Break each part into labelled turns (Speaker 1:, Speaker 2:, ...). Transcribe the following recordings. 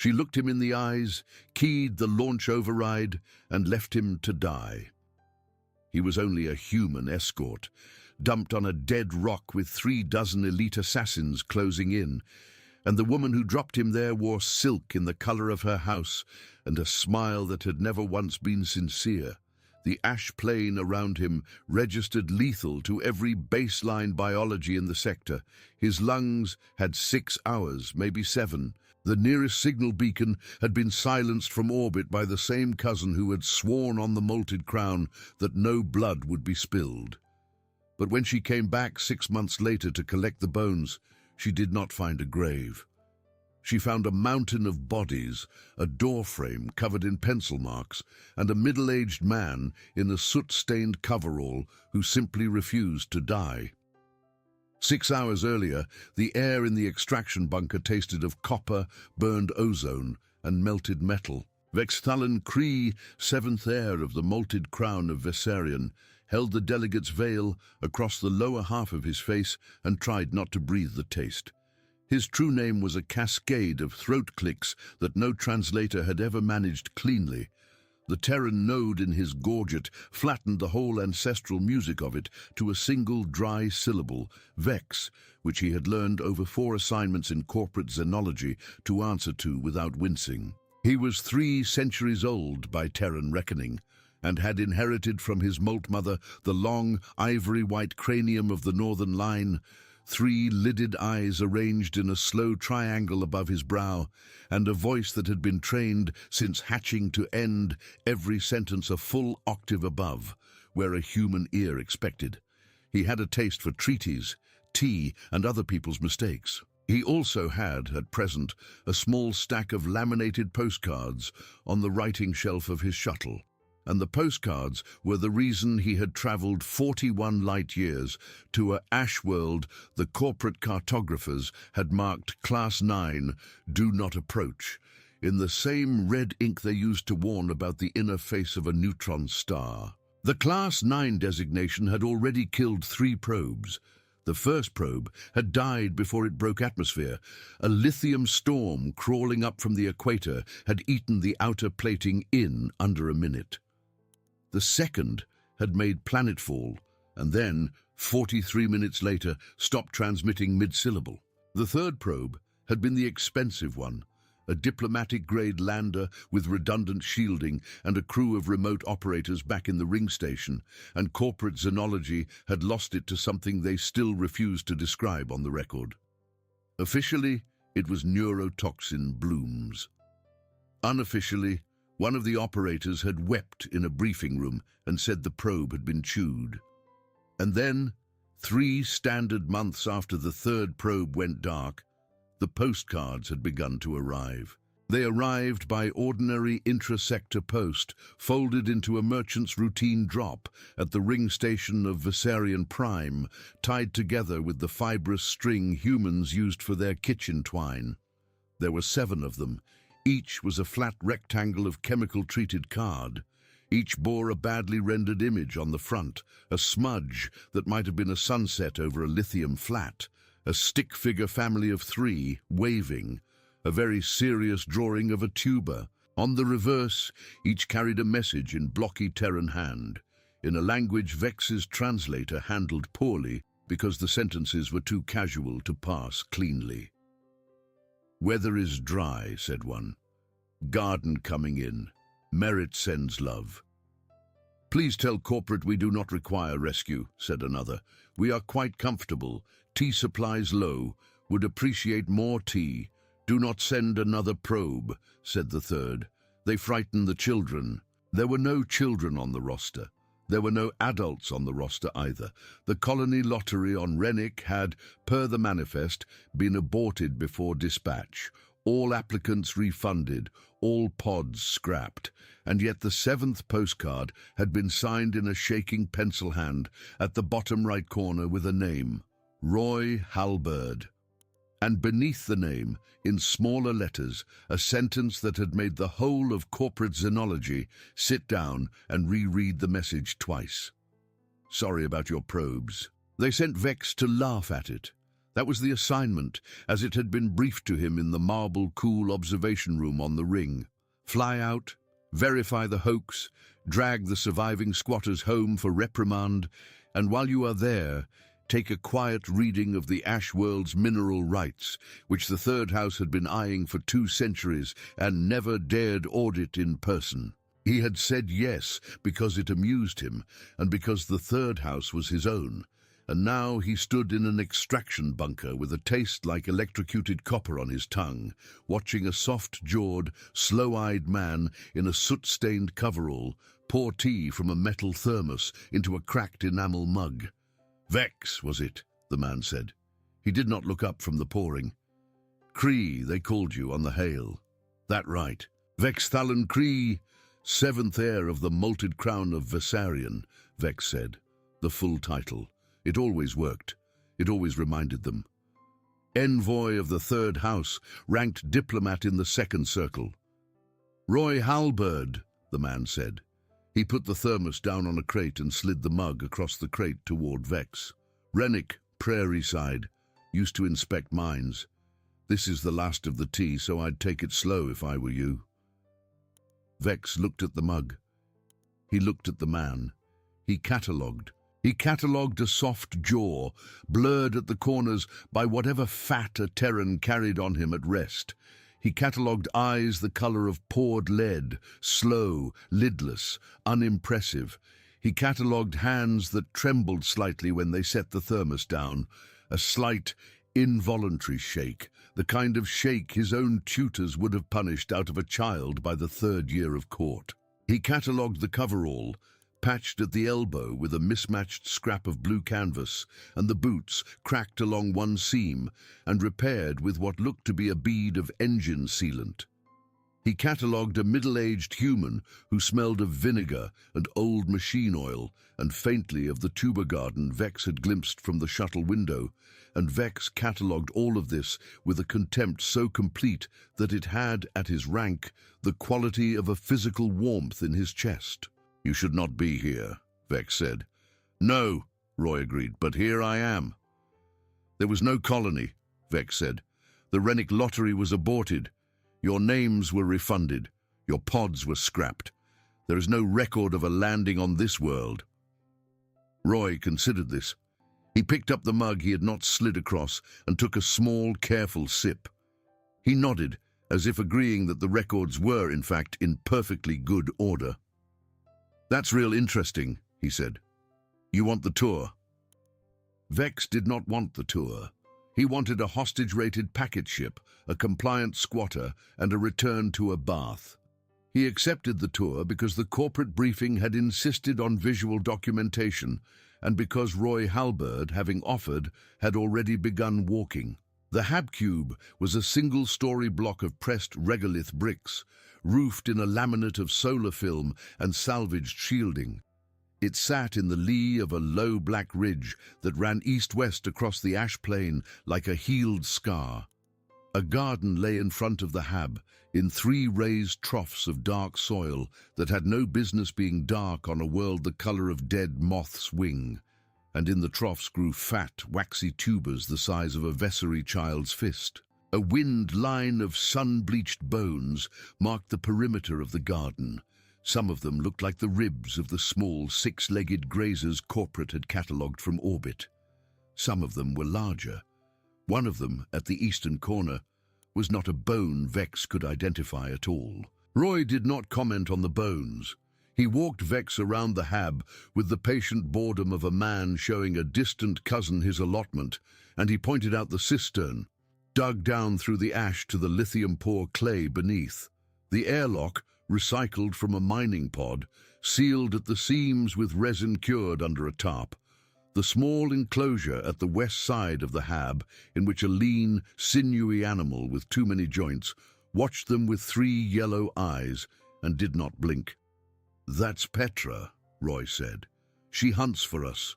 Speaker 1: She looked him in the eyes, keyed the launch override, and left him to die. He was only a human escort, dumped on a dead rock with 36 elite assassins closing in, and the woman who dropped him there wore silk in the color of her house and a smile that had never once been sincere. The ash plane around him registered lethal to every baseline biology in the sector. His lungs had 6 hours, maybe 7. The nearest signal beacon had been silenced from orbit by the same cousin who had sworn on the molted crown that no blood would be spilled. But when she came back 6 months later to collect the bones, she did not find a grave. She found a mountain of bodies, a doorframe covered in pencil marks, and a middle-aged man in a soot-stained coverall who simply refused to die. 6 hours earlier, the air in the extraction bunker tasted of copper, burned ozone, and melted metal. Vexthalan Cree, seventh heir of the molted crown of Vessarion, held the delegate's veil across the lower half of his face and tried not to breathe the taste. His true name was a cascade of throat clicks that no translator had ever managed cleanly. The Terran node in his gorget flattened the whole ancestral music of it to a single dry syllable, Vex, which he had learned over 4 assignments in corporate xenology to answer to without wincing. He was 3 centuries old by Terran reckoning, and had inherited from his molt mother the long, ivory-white cranium of the Northern Line, 3 lidded eyes arranged in a slow triangle above his brow, and a voice that had been trained since hatching to end every sentence a full octave above, where a human ear expected. He had a taste for treaties, tea, and other people's mistakes. He also had, at present, a small stack of laminated postcards on the writing shelf of his shuttle. And the postcards were the reason he had traveled 41 light years to a ash world the corporate cartographers had marked Class 9, Do Not Approach, in the same red ink they used to warn about the inner face of a neutron star. The Class 9 designation had already killed 3 probes. The first probe had died before it broke atmosphere. A lithium storm crawling up from the equator had eaten the outer plating in under a minute. The second had made planetfall, and then, 43 minutes later, stopped transmitting mid-syllable. The third probe had been the expensive one, a diplomatic-grade lander with redundant shielding and a crew of remote operators back in the ring station, and corporate xenology had lost it to something they still refused to describe on the record. Officially, it was neurotoxin blooms. Unofficially, one of the operators had wept in a briefing room and said the probe had been chewed. And then, 3 standard months after the third probe went dark, the postcards had begun to arrive. They arrived by ordinary intra-sector post, folded into a merchant's routine drop at the ring station of Vessarion Prime, tied together with the fibrous string humans used for their kitchen twine. There were 7 of them. Each was a flat rectangle of chemical-treated card. Each bore a badly rendered image on the front, a smudge that might have been a sunset over a lithium flat, a stick-figure family of 3, waving, a very serious drawing of a tuba. On the reverse, each carried a message in blocky Terran hand, in a language Vex's translator handled poorly because the sentences were too casual to pass cleanly. "Weather is dry," said one. "Garden coming in. Merit sends love." "Please tell corporate we do not require rescue," said another. "We are quite comfortable. Tea supplies low. Would appreciate more tea. Do not send another probe," said the third. "They frighten the children." There were no children on the roster. There were no adults on the roster either. The colony lottery on Rennick had, per the manifest, been aborted before dispatch. All applicants refunded, all pods scrapped, and yet the 7th postcard had been signed in a shaking pencil hand at the bottom right corner with a name, Roy Halberd. And beneath the name, in smaller letters, a sentence that had made the whole of corporate xenology sit down and reread the message twice. "Sorry about your probes." They sent Vex to laugh at it. That was the assignment, as it had been briefed to him in the marble cool observation room on the ring. Fly out, verify the hoax, drag the surviving squatters home for reprimand, and while you are there, take a quiet reading of the Ash World's mineral rights, which the Third House had been eyeing for 2 centuries and never dared audit in person. He had said yes because it amused him and because the Third House was his own, and now he stood in an extraction bunker with a taste like electrocuted copper on his tongue, watching a soft-jawed, slow-eyed man in a soot-stained coverall pour tea from a metal thermos into a cracked enamel mug. "Vex, was it?" the man said. He did not look up from the pouring. "Cree, they called you on the hail." "That right. Vex Thalan Cree, 7th heir of the Molted Crown of Vessarion," Vex said. The full title. It always worked. It always reminded them. "Envoy of the Third House, ranked diplomat in the 2nd Circle." "Roy Halberd," the man said. He put the thermos down on a crate and slid the mug across the crate toward Vex. "Rennick, Prairie Side. Used to inspect mines. This is the last of the tea, so I'd take it slow if I were you." Vex looked at the mug. He looked at the man. He catalogued a soft jaw, blurred at the corners by whatever fat a Terran carried on him at rest. He catalogued eyes the color of poured lead, slow, lidless, unimpressive. He catalogued hands that trembled slightly when they set the thermos down, a slight, involuntary shake, the kind of shake his own tutors would have punished out of a child by the 3rd year of court. He catalogued the coverall, patched at the elbow with a mismatched scrap of blue canvas, and the boots cracked along one seam and repaired with what looked to be a bead of engine sealant. He catalogued a middle-aged human who smelled of vinegar and old machine oil and faintly of the tuber garden Vex had glimpsed from the shuttle window, and Vex catalogued all of this with a contempt so complete that it had, at his rank, the quality of a physical warmth in his chest. "You should not be here," Vex said. "No," Roy agreed, "but here I am." "There was no colony," Vex said. "The Rennick lottery was aborted. Your names were refunded. Your pods were scrapped. There is no record of a landing on this world." Roy considered this. He picked up the mug he had not slid across and took a small, careful sip. He nodded, as if agreeing that the records were, in fact, in perfectly good order. "That's real interesting," he said. "You want the tour?" Vex did not want the tour. He wanted a hostage-rated packet ship, a compliant squatter, and a return to a bath. He accepted the tour because the corporate briefing had insisted on visual documentation, and because Roy Halberd, having offered, had already begun walking. The Habcube was a single-story block of pressed regolith bricks, roofed in a laminate of solar film and salvaged shielding. It sat in the lee of a low black ridge that ran east-west across the ash plain like a healed scar. A garden lay in front of the Hab, in 3 raised troughs of dark soil that had no business being dark on a world the color of dead moth's wing, and in the troughs grew fat, waxy tubers the size of a Vessary child's fist. A wind line of sun-bleached bones marked the perimeter of the garden. Some of them looked like the ribs of the small, 6-legged grazers corporate had catalogued from orbit. Some of them were larger. One of them, at the eastern corner, was not a bone Vex could identify at all. Roy did not comment on the bones. He walked Vex around the Hab with the patient boredom of a man showing a distant cousin his allotment, and he pointed out the cistern, dug down through the ash to the lithium-poor clay beneath. The airlock, recycled from a mining pod, sealed at the seams with resin cured under a tarp. The small enclosure at the west side of the Hab, in which a lean, sinewy animal with too many joints watched them with 3 yellow eyes and did not blink. "That's Petra," Roy said. "She hunts for us."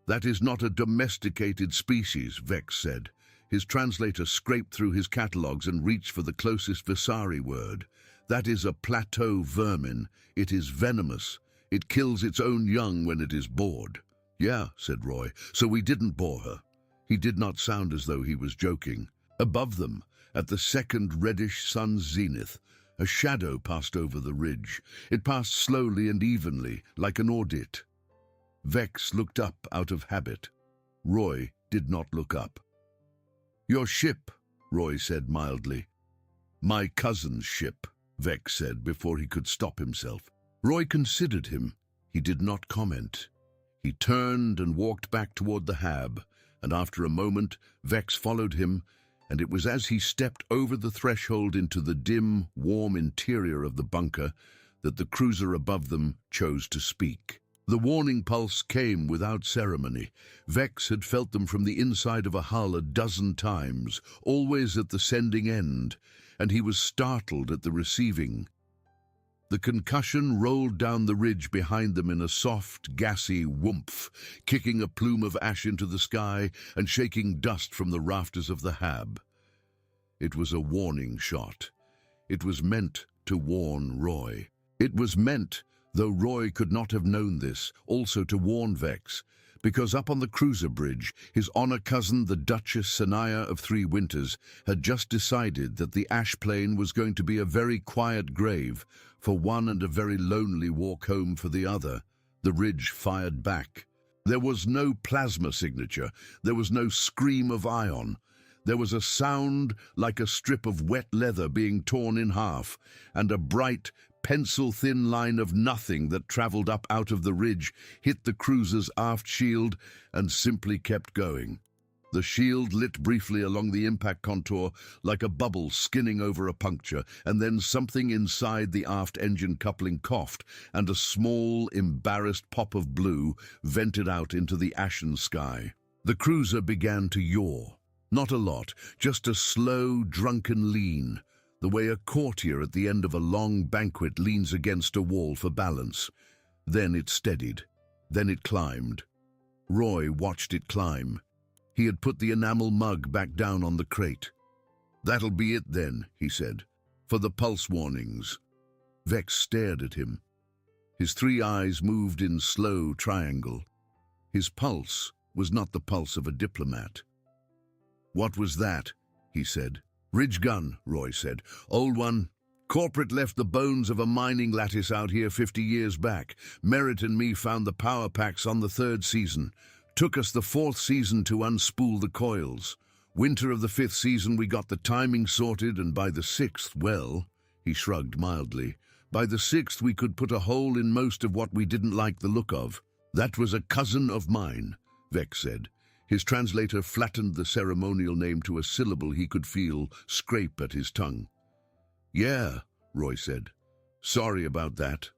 Speaker 1: "That is not a domesticated species," Vex said. His translator scraped through his catalogues and reached for the closest Vessari word. "That is a plateau vermin. It is venomous. It kills its own young when it is bored." "Yeah," said Roy, "so we didn't bore her." He did not sound as though he was joking. Above them, at the second reddish sun's zenith, a shadow passed over the ridge. It passed slowly and evenly, like an audit. Vex looked up out of habit. Roy did not look up. "Your ship," Roy said mildly. "My cousin's ship," Vex said before he could stop himself. Roy considered him. He did not comment. He turned and walked back toward the hab, and after a moment, Vex followed him, and it was as he stepped over the threshold into the dim, warm interior of the bunker that the cruiser above them chose to speak. The warning pulse came without ceremony. Vex had felt them from the inside of a hull a dozen times, always at the sending end, and he was startled at the receiving. The concussion rolled down the ridge behind them in a soft, gassy whoomph, kicking a plume of ash into the sky and shaking dust from the rafters of the hab. It was a warning shot. It was meant to warn Roy. It was meant, though Roy could not have known this, also to warn Vex, because up on the cruiser bridge, his honor cousin, the Duchess Sanaya of Three Winters, had just decided that the ash plain was going to be a very quiet grave for one and a very lonely walk home for the other. The ridge fired back. There was no plasma signature. There was no scream of ion. There was a sound like a strip of wet leather being torn in half, and a bright, pencil-thin line of nothing that traveled up out of the ridge, hit the cruiser's aft shield, and simply kept going. The shield lit briefly along the impact contour like a bubble skinning over a puncture, and then something inside the aft engine coupling coughed, and a small, embarrassed pop of blue vented out into the ashen sky. The cruiser began to yaw. Not a lot, just a slow, drunken lean, the way a courtier at the end of a long banquet leans against a wall for balance. Then it steadied. Then it climbed. Roy watched it climb. He had put the enamel mug back down on the crate. "That'll be it then," he said, "for the pulse warnings." Vex stared at him. His three eyes moved in slow triangle. His pulse was not the pulse of a diplomat. "What was that?" he said. "Ridge gun," Roy said. "Old one. Corporate left the bones of a mining lattice out here 50 years back. Merritt and me found the power packs on the 3rd season. Took us the 4th season to unspool the coils. Winter of the 5th season we got the timing sorted, and by the 6th, well," he shrugged mildly, "by the 6th we could put a hole in most of what we didn't like the look of." "That was a cousin of mine," Vex said. His translator flattened the ceremonial name to a syllable he could feel scrape at his tongue. "Yeah," Roy said. "Sorry about that."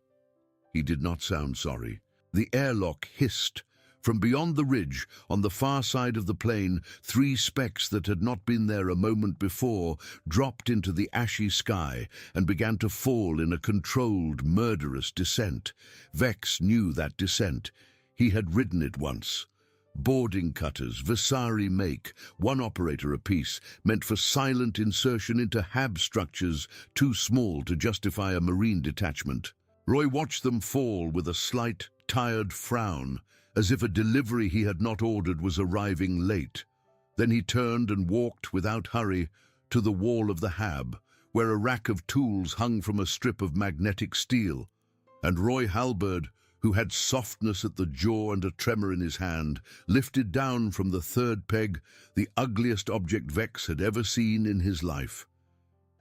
Speaker 1: He did not sound sorry. The airlock hissed. From beyond the ridge, on the far side of the plain, 3 specks that had not been there a moment before dropped into the ashy sky and began to fall in a controlled, murderous descent. Vex knew that descent. He had ridden it once. Boarding cutters, Vasari make, 1 operator apiece, meant for silent insertion into hab structures too small to justify a marine detachment. Roy watched them fall with a slight, tired frown, as if a delivery he had not ordered was arriving late. Then he turned and walked without hurry to the wall of the hab, where a rack of tools hung from a strip of magnetic steel, and Roy Halberd, who had softness at the jaw and a tremor in his hand, lifted down from the 3rd peg the ugliest object Vex had ever seen in his life.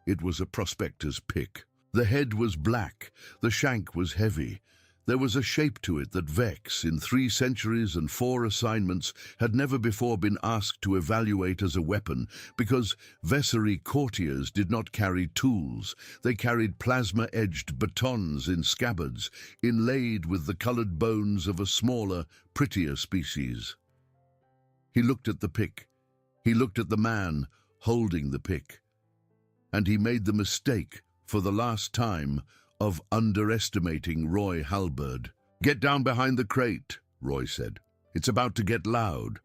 Speaker 1: It was a prospector's pick. The head was black, the shank was heavy. There was a shape to it that Vex, in 3 centuries and 4 assignments, had never before been asked to evaluate as a weapon, because Vessery courtiers did not carry tools. They carried plasma-edged batons in scabbards, inlaid with the colored bones of a smaller, prettier species. He looked at the pick. He looked at the man holding the pick. And he made the mistake, for the last time, of underestimating Roy Halberd. "Get down behind the crate," Roy said. "It's about to get loud."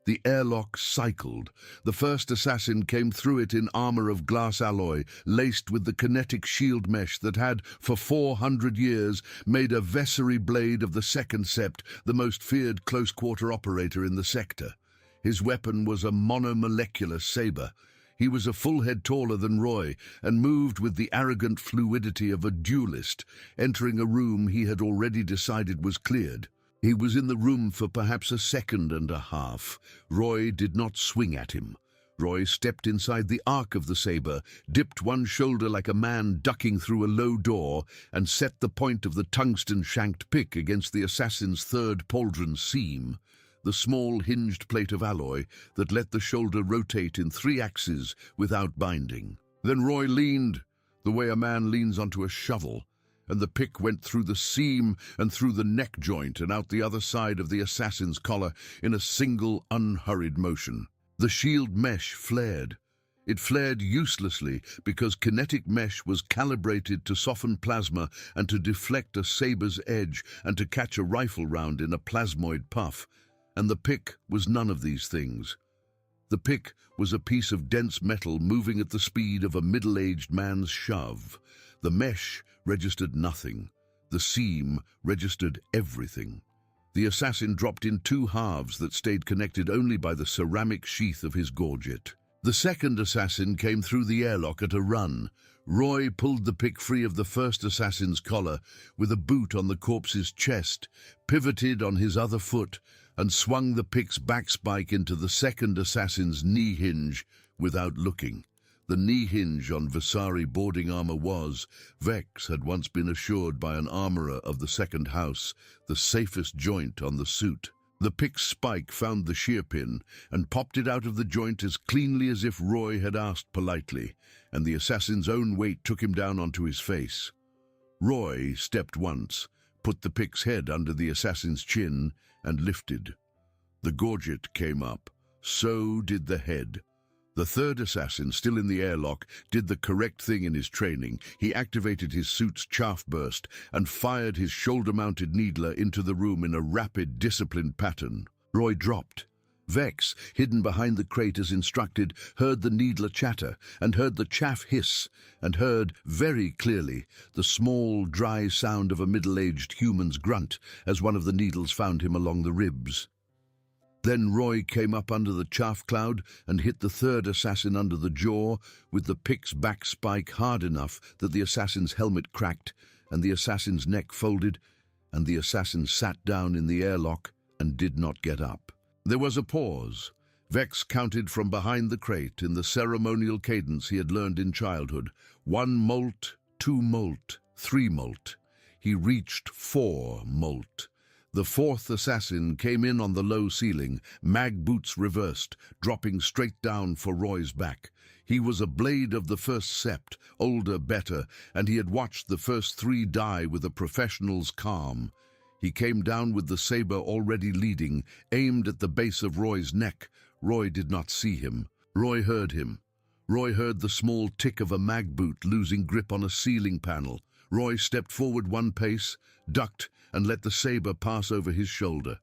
Speaker 1: The airlock cycled. The first assassin came through it in armor of glass alloy, laced with the kinetic shield mesh that had, for 400 years, made a Vessery blade of the second sept the most feared close-quarter operator in the sector. His weapon was a monomolecular saber. He was a full head taller than Roy and moved with the arrogant fluidity of a duelist, entering a room he had already decided was cleared. He was in the room for perhaps a second and a half. Roy did not swing at him. Roy stepped inside the arc of the saber, dipped one shoulder like a man ducking through a low door, and set the point of the tungsten-shanked pick against the assassin's third pauldron seam, the small hinged plate of alloy that let the shoulder rotate in 3 axes without binding. Then Roy leaned, the way a man leans onto a shovel, and the pick went through the seam and through the neck joint and out the other side of the assassin's collar in a single, unhurried motion. The shield mesh flared. It flared uselessly because kinetic mesh was calibrated to soften plasma and to deflect a saber's edge and to catch a rifle round in a plasmoid puff. And the pick was none of these things. The pick was a piece of dense metal moving at the speed of a middle-aged man's shove. The mesh registered nothing. The seam registered everything. The assassin dropped in 2 halves that stayed connected only by the ceramic sheath of his gorget. The second assassin came through the airlock at a run. Roy pulled the pick free of the first assassin's collar with a boot on the corpse's chest, pivoted on his other foot, and swung the pick's backspike into the second assassin's knee hinge without looking. The knee hinge on Vasari boarding armor was, Vex had once been assured by an armorer of the second house, the safest joint on the suit. The pick's spike found the shear pin and popped it out of the joint as cleanly as if Roy had asked politely, and the assassin's own weight took him down onto his face. Roy stepped once, put the pick's head under the assassin's chin, and lifted. The gorget came up. So did the head. The third assassin, still in the airlock, did the correct thing in his training. He activated his suit's chaff burst and fired his shoulder-mounted needler into the room in a rapid, disciplined pattern. Roy dropped. Vex, hidden behind the crate as instructed, heard the needler chatter and heard the chaff hiss and heard, very clearly, the small, dry sound of a middle-aged human's grunt as one of the needles found him along the ribs. Then Roy came up under the chaff cloud and hit the third assassin under the jaw with the pick's back spike hard enough that the assassin's helmet cracked and the assassin's neck folded, and the assassin sat down in the airlock and did not get up. There was a pause. Vex counted from behind the crate in the ceremonial cadence he had learned in childhood. 1 molt, 2 molt, 3 molt. He reached 4 molt. The fourth assassin came in on the low ceiling, mag boots reversed, dropping straight down for Roy's back. He was a blade of the first sept, older, better, and he had watched the first 3 die with a professional's calm. He came down with the saber already leading, aimed at the base of Roy's neck. Roy did not see him. Roy heard him. Roy heard the small tick of a mag boot losing grip on a ceiling panel. Roy stepped forward 1 pace, ducked, and let the saber pass over his shoulder.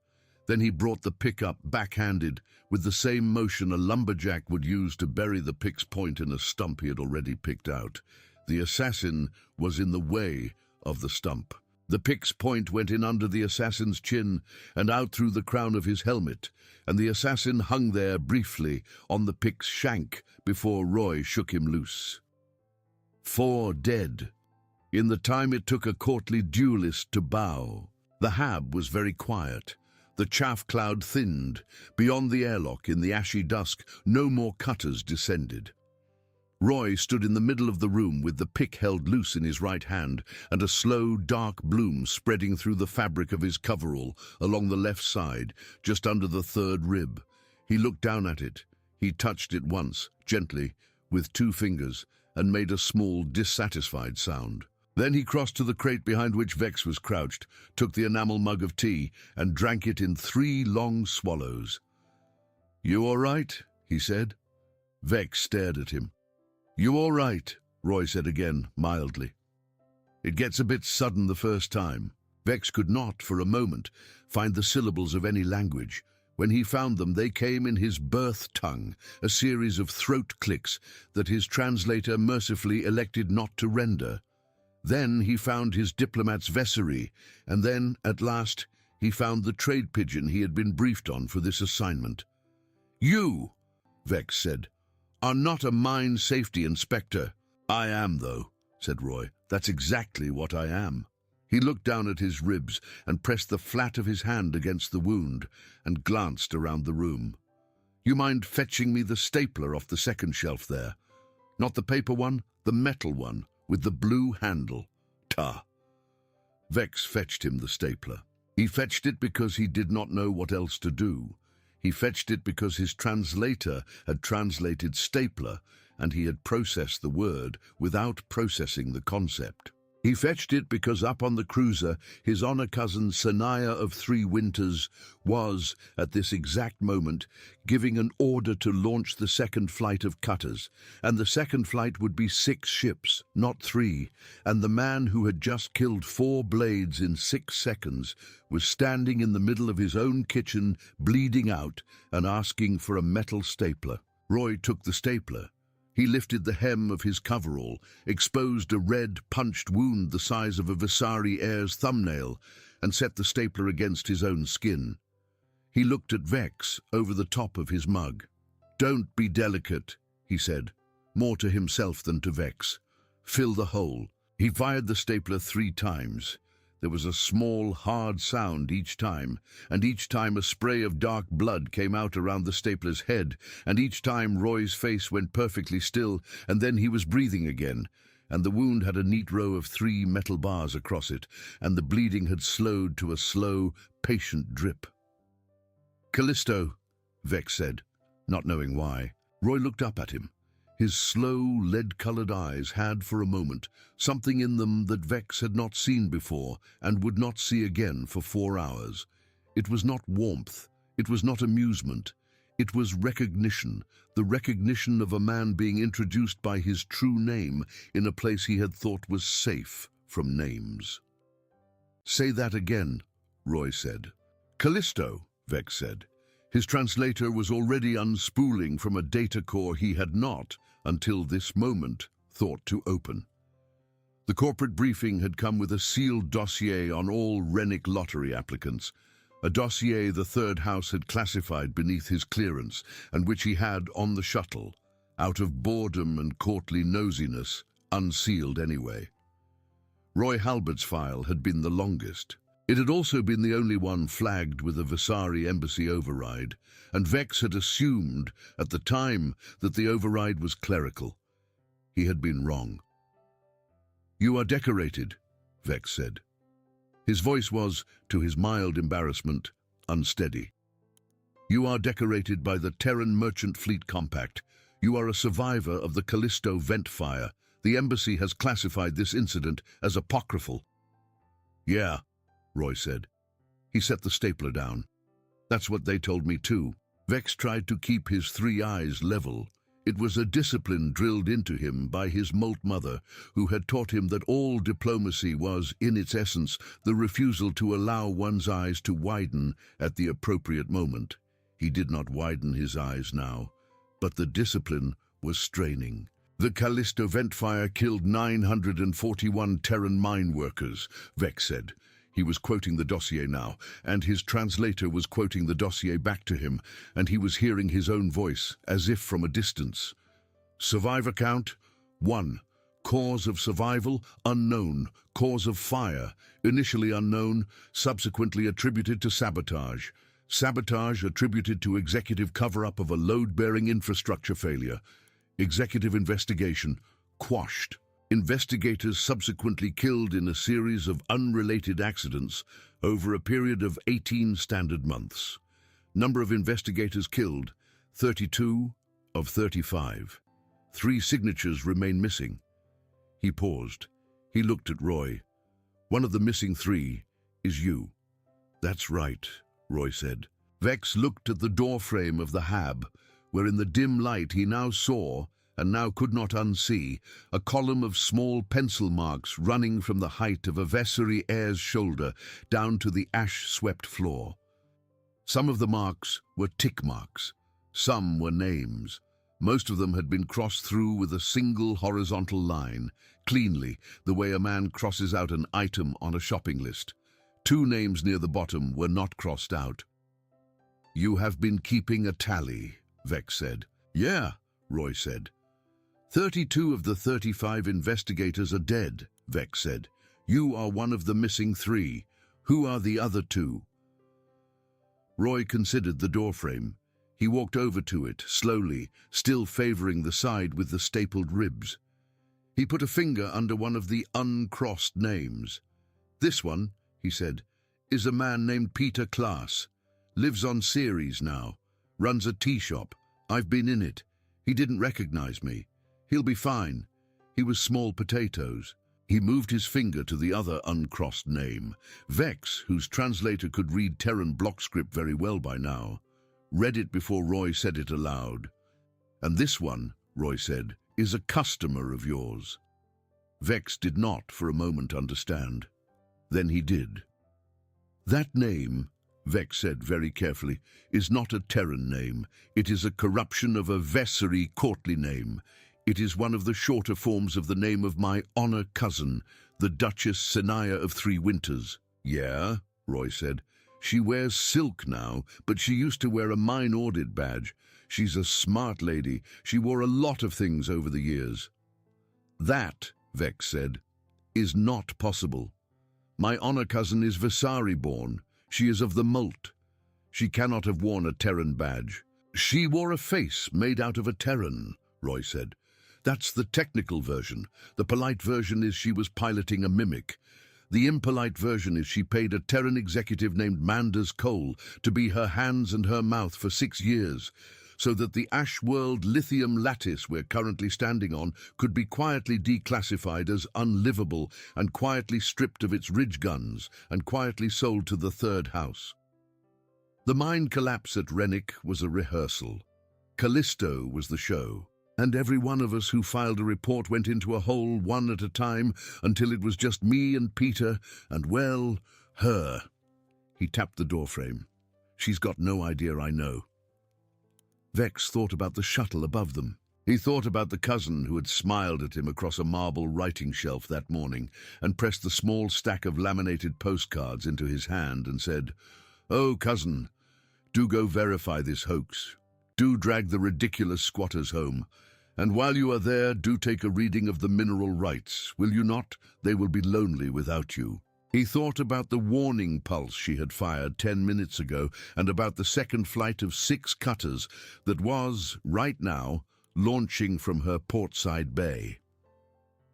Speaker 1: Then he brought the pick up backhanded, with the same motion a lumberjack would use to bury the pick's point in a stump he had already picked out. The assassin was in the way of the stump. The pick's point went in under the assassin's chin and out through the crown of his helmet, and the assassin hung there briefly on the pick's shank before Roy shook him loose. 4 dead. In the time it took a courtly duelist to bow. The hab was very quiet. The chaff cloud thinned. Beyond the airlock, in the ashy dusk, no more cutters descended. Roy stood in the middle of the room with the pick held loose in his right hand and a slow, dark bloom spreading through the fabric of his coverall along the left side, just under the 3rd rib. He looked down at it. He touched it once, gently, with 2 fingers, and made a small, dissatisfied sound. Then he crossed to the crate behind which Vex was crouched, took the enamel mug of tea, and drank it in 3 long swallows. "You all right?" he said. Vex stared at him. "You all right?" Roy said again, mildly. "It gets a bit sudden the first time." Vex could not, for a moment, find the syllables of any language. When he found them, they came in his birth tongue, a series of throat clicks that his translator mercifully elected not to render. Then he found his diplomat's Vessery, and then, at last, he found the trade pigeon he had been briefed on for this assignment. You, Vex said, are not a mine safety inspector. I am, though, said Roy. That's exactly what I am. He looked down at his ribs and pressed the flat of his hand against the wound and glanced around the room. You mind fetching me the stapler off the second shelf there? Not the paper one, the metal one, with the blue handle. Ta. Vex fetched him the stapler. He fetched it because he did not know what else to do. He fetched it because his translator had translated stapler, and he had processed the word without processing the concept. He fetched it because up on the cruiser, his honor cousin Sanaya of 3 Winters was, at this exact moment, giving an order to launch the second flight of cutters, and the second flight would be 6 ships, not 3, and the man who had just killed 4 blades in 6 seconds was standing in the middle of his own kitchen, bleeding out, and asking for a metal stapler. Roy took the stapler. He lifted the hem of his coverall, exposed a red, punched wound the size of a Vasari heir's thumbnail, and set the stapler against his own skin. He looked at Vex over the top of his mug. "Don't be delicate," he said, more to himself than to Vex. "Fill the hole." He fired the stapler 3 times. There was a small, hard sound each time, and each time a spray of dark blood came out around the stapler's head, and each time Roy's face went perfectly still, and then he was breathing again, and the wound had a neat row of 3 metal bars across it, and the bleeding had slowed to a slow, patient drip. "Callisto," Vex said, not knowing why. Roy looked up at him. His slow, lead-colored eyes had, for a moment, something in them that Vex had not seen before and would not see again for 4 hours. It was not warmth. It was not amusement. It was recognition, the recognition of a man being introduced by his true name in a place he had thought was safe from names. "Say that again," Roy said. "Callisto," Vex said. His translator was already unspooling from a data core he had not, until this moment, thought to open. The corporate briefing had come with a sealed dossier on all Rennick lottery applicants, a dossier the third house had classified beneath his clearance, and which he had on the shuttle, out of boredom and courtly nosiness, unsealed anyway. Roy Halbert's file had been the longest. It had also been the only one flagged with a Vasari embassy override, and Vex had assumed at the time that the override was clerical. He had been wrong. "You are decorated," Vex said. His voice was, to his mild embarrassment, unsteady. "You are decorated by the Terran Merchant Fleet Compact. You are a survivor of the Callisto vent fire. The embassy has classified this incident as apocryphal." "Yeah," Roy said. He set the stapler down. "That's what they told me too." Vex tried to keep his 3 eyes level. It was a discipline drilled into him by his molt mother, who had taught him that all diplomacy was, in its essence, the refusal to allow one's eyes to widen at the appropriate moment. He did not widen his eyes now, but the discipline was straining. "The Callisto vent fire killed 941 Terran mine workers," Vex said. He was quoting the dossier now, and his translator was quoting the dossier back to him, and he was hearing his own voice, as if from a distance. "Survivor count, 1. Cause of survival, unknown. Cause of fire, initially unknown, subsequently attributed to sabotage. Sabotage attributed to executive cover-up of a load-bearing infrastructure failure. Executive investigation, quashed. Investigators subsequently killed in a series of unrelated accidents over a period of 18 standard months. Number of investigators killed, 32 of 35. 3 signatures remain missing." He paused. He looked at Roy. "One of the missing 3 is you." "That's right," Roy said. Vex looked at the doorframe of the hab, where in the dim light he now saw, and now could not unsee, a column of small pencil marks running from the height of a Vasari heir's shoulder down to the ash-swept floor. Some of the marks were tick marks. Some were names. Most of them had been crossed through with a single horizontal line, cleanly, the way a man crosses out an item on a shopping list. 2 names near the bottom were not crossed out. "You have been keeping a tally," Vex said. Yeah, Roy said. 32 of the 35 investigators are dead, Vex said. You are one of the missing 3. Who are the other 2? Roy considered the doorframe. He walked over to it, slowly, still favoring the side with the stapled ribs. He put a finger under one of the uncrossed names. This one, he said, is a man named Peter Klaas. Lives on Ceres now. Runs a tea shop. I've been in it. He didn't recognize me. He'll be fine. He was small potatoes. He moved his finger to the other uncrossed name. Vex, whose translator could read Terran block script very well by now, read it before Roy said it aloud. And this one, Roy said, is a customer of yours. Vex did not for a moment understand. Then he did. That name, Vex said very carefully, is not a Terran name. It is a corruption of a Vessery courtly name. It is one of the shorter forms of the name of my honor cousin, the Duchess Senaya of Three Winters. Yeah, Roy said. She wears silk now, but she used to wear a mine-ordered badge. She's a smart lady. She wore a lot of things over the years. That, Vex said, is not possible. My honor cousin is Vesari-born. She is of the Molt. She cannot have worn a Terran badge. She wore a face made out of a Terran, Roy said. That's the technical version. The polite version is she was piloting a mimic. The impolite version is she paid a Terran executive named Manders Cole to be her hands and her mouth for 6 years, so that the Ash World lithium lattice we're currently standing on could be quietly declassified as unlivable and quietly stripped of its ridge guns and quietly sold to the Third House. The mine collapse at Rennick was a rehearsal. Callisto was the show. And every one of us who filed a report went into a hole one at a time until it was just me and Peter and, well, her. He tapped the doorframe. She's got no idea I know. Vex thought about the shuttle above them. He thought about the cousin who had smiled at him across a marble writing shelf that morning and pressed the small stack of laminated postcards into his hand and said, "Oh, cousin, do go verify this hoax. Do drag the ridiculous squatters home. And while you are there, do take a reading of the mineral rights. Will you not? They will be lonely without you." He thought about the warning pulse she had fired 10 minutes ago and about the second flight of 6 cutters that was, right now, launching from her portside bay.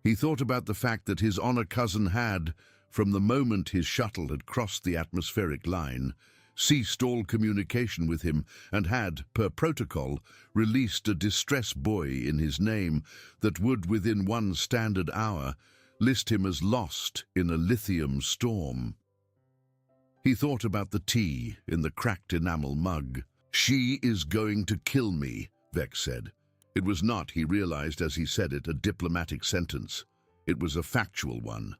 Speaker 1: He thought about the fact that his honor cousin had, from the moment his shuttle had crossed the atmospheric line, ceased all communication with him and had, per protocol, released a distress buoy in his name that would, within 1 standard hour, list him as lost in a lithium storm. He thought about the tea in the cracked enamel mug. "She is going to kill me," Vex said. It was not, he realized as he said it, a diplomatic sentence. It was a factual one.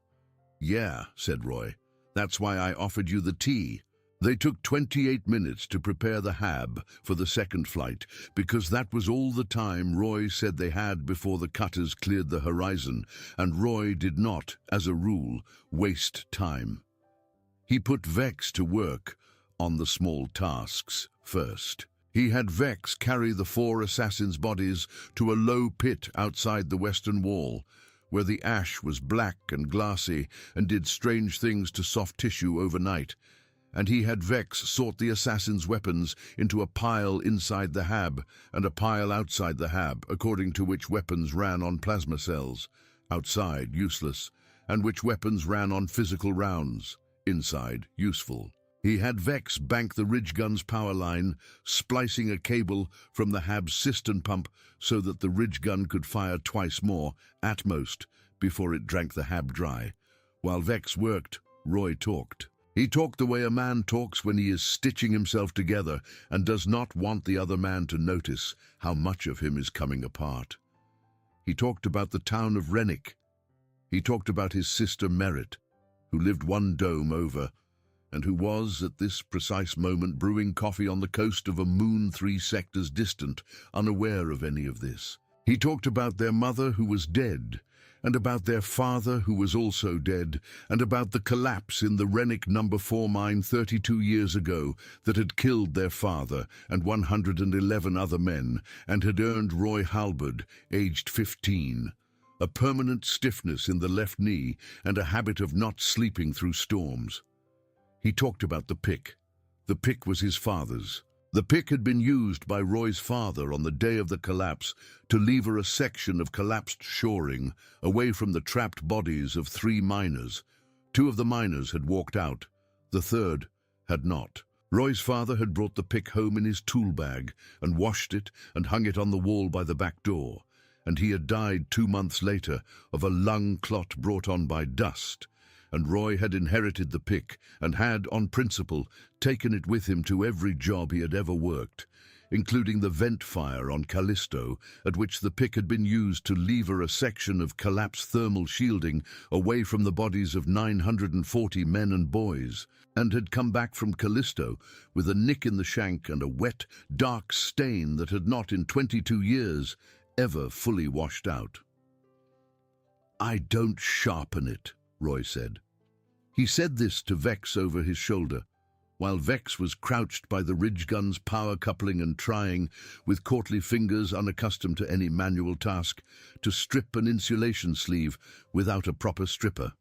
Speaker 1: "Yeah," said Roy. "That's why I offered you the tea." They took 28 minutes to prepare the hab for the second flight, because that was all the time Roy said they had before the cutters cleared the horizon, and Roy did not, as a rule, waste time. He put Vex to work on the small tasks first. He had Vex carry the 4 assassins' bodies to a low pit outside the western wall, where the ash was black and glassy and did strange things to soft tissue overnight, and he had Vex sort the assassins' weapons into a pile inside the hab and a pile outside the hab, according to which weapons ran on plasma cells, outside useless, and which weapons ran on physical rounds, inside useful. He had Vex bank the ridge gun's power line, splicing a cable from the hab's cistern pump so that the ridge gun could fire twice more, at most, before it drank the hab dry. While Vex worked, Roy talked. He talked the way a man talks when he is stitching himself together and does not want the other man to notice how much of him is coming apart. He talked about the town of Rennick. He talked about his sister Merritt, who lived 1 dome over, and who was, at this precise moment, brewing coffee on the coast of a moon 3 sectors distant, unaware of any of this. He talked about their mother who was dead, and about their father, who was also dead, and about the collapse in the Rennick No. 4 mine 32 years ago that had killed their father and 111 other men, and had earned Roy Halberd, aged 15, a permanent stiffness in the left knee and a habit of not sleeping through storms. He talked about the pick. The pick was his father's. The pick had been used by Roy's father on the day of the collapse to lever a section of collapsed shoring away from the trapped bodies of 3 miners. 2 of the miners had walked out. The third had not. Roy's father had brought the pick home in his tool bag and washed it and hung it on the wall by the back door, and he had died 2 months later of a lung clot brought on by dust. And Roy had inherited the pick and had, on principle, taken it with him to every job he had ever worked, including the vent fire on Callisto, at which the pick had been used to lever a section of collapsed thermal shielding away from the bodies of 940 men and boys, and had come back from Callisto with a nick in the shank and a wet, dark stain that had not, in 22 years, ever fully washed out. "I don't sharpen it," Roy said. He said this to Vex over his shoulder, while Vex was crouched by the ridge gun's power coupling and trying, with courtly fingers unaccustomed to any manual task, to strip an insulation sleeve without a proper stripper.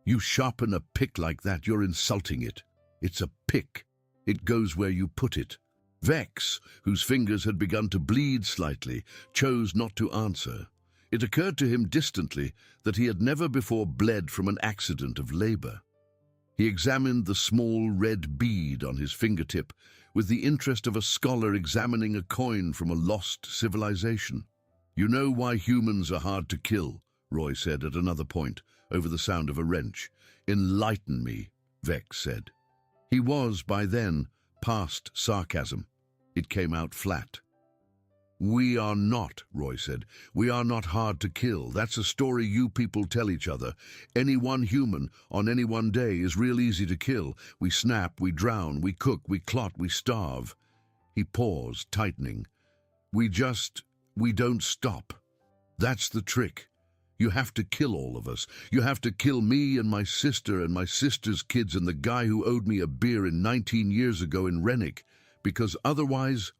Speaker 1: "You sharpen a pick like that, you're insulting it. It's a pick. It goes where you put it." Vex, whose fingers had begun to bleed slightly, chose not to answer. It occurred to him distantly that he had never before bled from an accident of labor. He examined the small red bead on his fingertip with the interest of a scholar examining a coin from a lost civilization. "You know why humans are hard to kill," Roy said at another point, over the sound of a wrench. "Enlighten me," Vex said. He was, by then, past sarcasm. It came out flat. "We are not," Roy said. "We are not hard to kill. That's a story you people tell each other. Any one human on any one day is real easy to kill. We snap, we drown, we cook, we clot, we starve." He paused, tightening. We don't stop. That's the trick. You have to kill all of us. You have to kill me and my sister and my sister's kids and the guy who owed me a beer 19 years ago in Rennick, because otherwise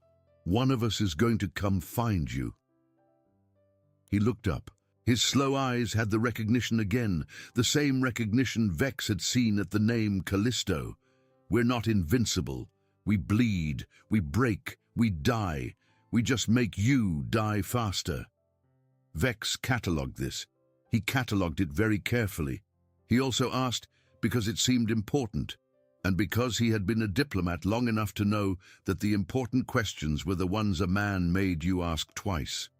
Speaker 1: one of us is going to come find you." He looked up. His slow eyes had the recognition again, the same recognition Vex had seen at the name Callisto. "We're not invincible. We bleed, we break, we die. We just make you die faster." Vex catalogued this. He catalogued it very carefully. He also asked because it seemed important, and because he had been a diplomat long enough to know that the important questions were the ones a man made you ask twice.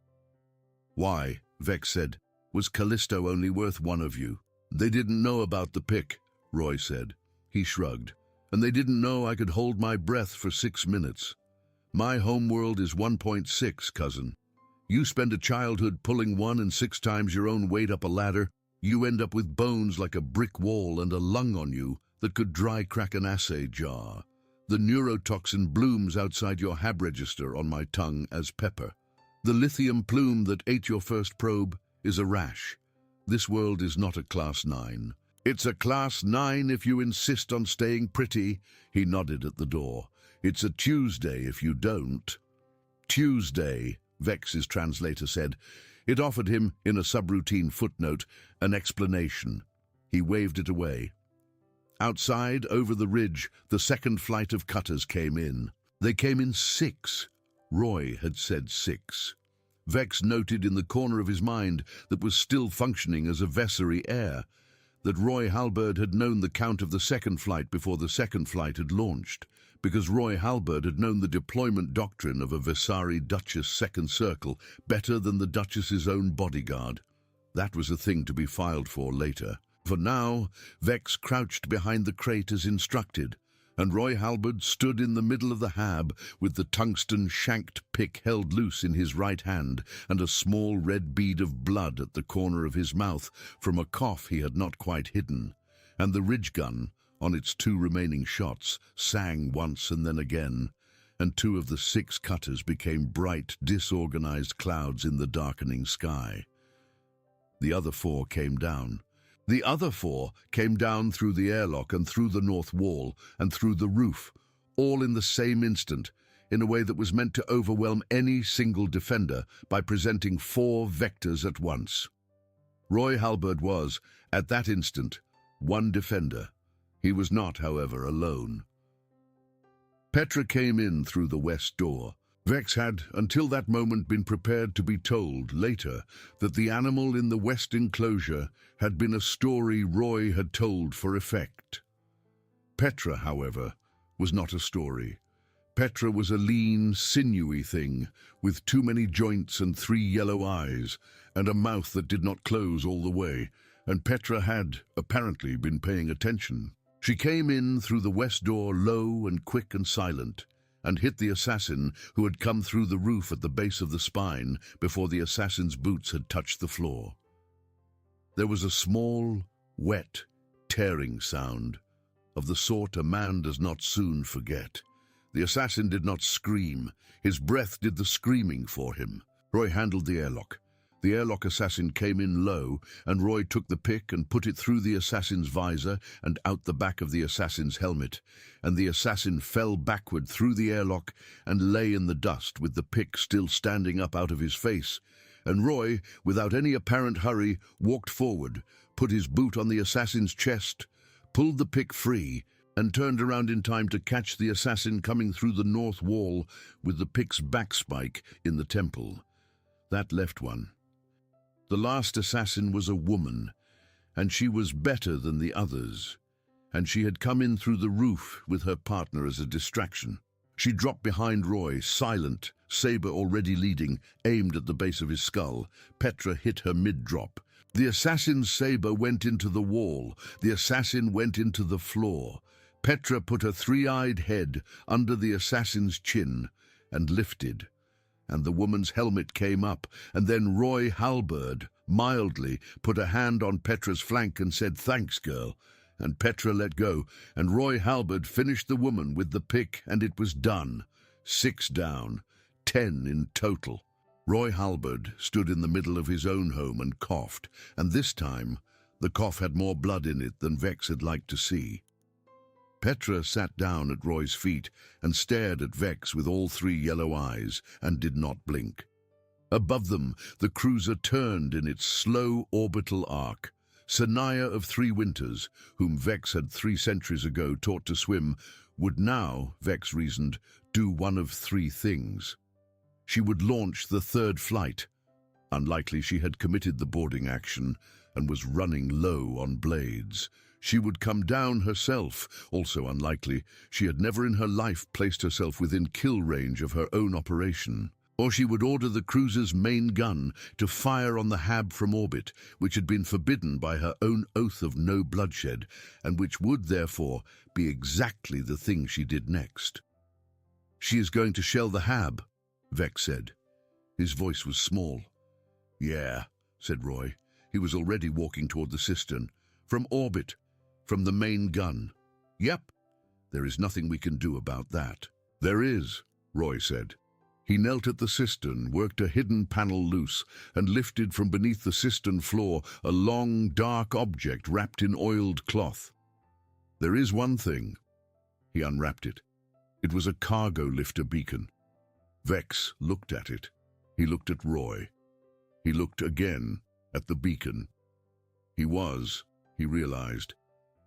Speaker 1: "Why," Vex said, "was Callisto only worth one of you?" "They didn't know about the pick," Roy said. He shrugged. "And they didn't know I could hold my breath for 6 minutes. My homeworld is 1.6, cousin. You spend a childhood pulling 1 and 6 times your own weight up a ladder, you end up with bones like a brick wall and a lung on you that could dry crack an assay jar. The neurotoxin blooms outside your Hab register on my tongue as pepper. The lithium plume that ate your first probe is a rash. This world is not a class 9. It's a class 9 if you insist on staying pretty," he nodded at the door. "It's a Tuesday if you don't." "Tuesday," Vex's translator said. It offered him, in a subroutine footnote, an explanation. He waved it away. Outside, over the ridge, the second flight of cutters came in. They came in 6. Roy had said 6. Vex noted in the corner of his mind that was still functioning as a Vessery heir, that Roy Halberd had known the count of the second flight before the second flight had launched, because Roy Halberd had known the deployment doctrine of a Vesari Duchess second circle better than the Duchess's own bodyguard. That was a thing to be filed for later. For now, Vex crouched behind the crate as instructed, and Roy Halberd stood in the middle of the Hab with the tungsten-shanked pick held loose in his right hand and a small red bead of blood at the corner of his mouth from a cough he had not quite hidden, and the ridge gun, on its 2 remaining shots, sang once and then again, and 2 of the 6 cutters became bright, disorganized clouds in the darkening sky. The other four came down. The other four came down through the airlock and through the north wall and through the roof, all in the same instant, in a way that was meant to overwhelm any single defender by presenting 4 vectors at once. Roy Halberd was, at that instant, one defender. He was not, however, alone. Petra came in through the west door. Vex had, until that moment, been prepared to be told, later, that the animal in the west enclosure had been a story Roy had told for effect. Petra, however, was not a story. Petra was a lean, sinewy thing, with too many joints and 3 yellow eyes, and a mouth that did not close all the way, and Petra had, apparently, been paying attention. She came in through the west door low and quick and silent, and hit the assassin who had come through the roof at the base of the spine before the assassin's boots had touched the floor. There was a small, wet, tearing sound, of the sort a man does not soon forget. The assassin did not scream. His breath did the screaming for him. Roy handled the airlock. The airlock assassin came in low, and Roy took the pick and put it through the assassin's visor and out the back of the assassin's helmet, and the assassin fell backward through the airlock and lay in the dust with the pick still standing up out of his face, and Roy, without any apparent hurry, walked forward, put his boot on the assassin's chest, pulled the pick free, and turned around in time to catch the assassin coming through the north wall with the pick's backspike in the temple. That left one. The last assassin was a woman, and she was better than the others, and she had come in through the roof with her partner as a distraction. She dropped behind Roy, silent, saber already leading, aimed at the base of his skull. Petra hit her mid-drop. The assassin's saber went into the wall. The assassin went into the floor. Petra put her 3-eyed head under the assassin's chin and lifted, and the woman's helmet came up, and then Roy Halberd, mildly, put a hand on Petra's flank and said, "Thanks, girl," and Petra let go, and Roy Halberd finished the woman with the pick, and it was done. 6 down, 10 in total. Roy Halberd stood in the middle of his own home and coughed, and this time the cough had more blood in it than Vex had liked to see. Petra sat down at Roy's feet and stared at Vex with all 3 yellow eyes and did not blink. Above them, the cruiser turned in its slow orbital arc. Sanaya of 3 Winters, whom Vex had 3 centuries ago taught to swim, would now, Vex reasoned, do one of 3 things. She would launch the 3rd flight. Unlikely she had committed the boarding action and was running low on blades. She would come down herself, also unlikely. She had never in her life placed herself within kill range of her own operation. Or she would order the cruiser's main gun to fire on the Hab from orbit, which had been forbidden by her own oath of no bloodshed, and which would, therefore, be exactly the thing she did next. "She is going to shell the Hab," Vex said. His voice was small. "Yeah," said Roy. He was already walking toward the cistern. "From orbit. From the main gun." "Yep. There is nothing we can do about that." "There is," Roy said. He knelt at the cistern, worked a hidden panel loose, and lifted from beneath the cistern floor a long, dark object wrapped in oiled cloth. "There is one thing." He unwrapped it. It was a cargo lifter beacon. Vex looked at it. He looked at Roy. He looked again at the beacon. He was, he realized,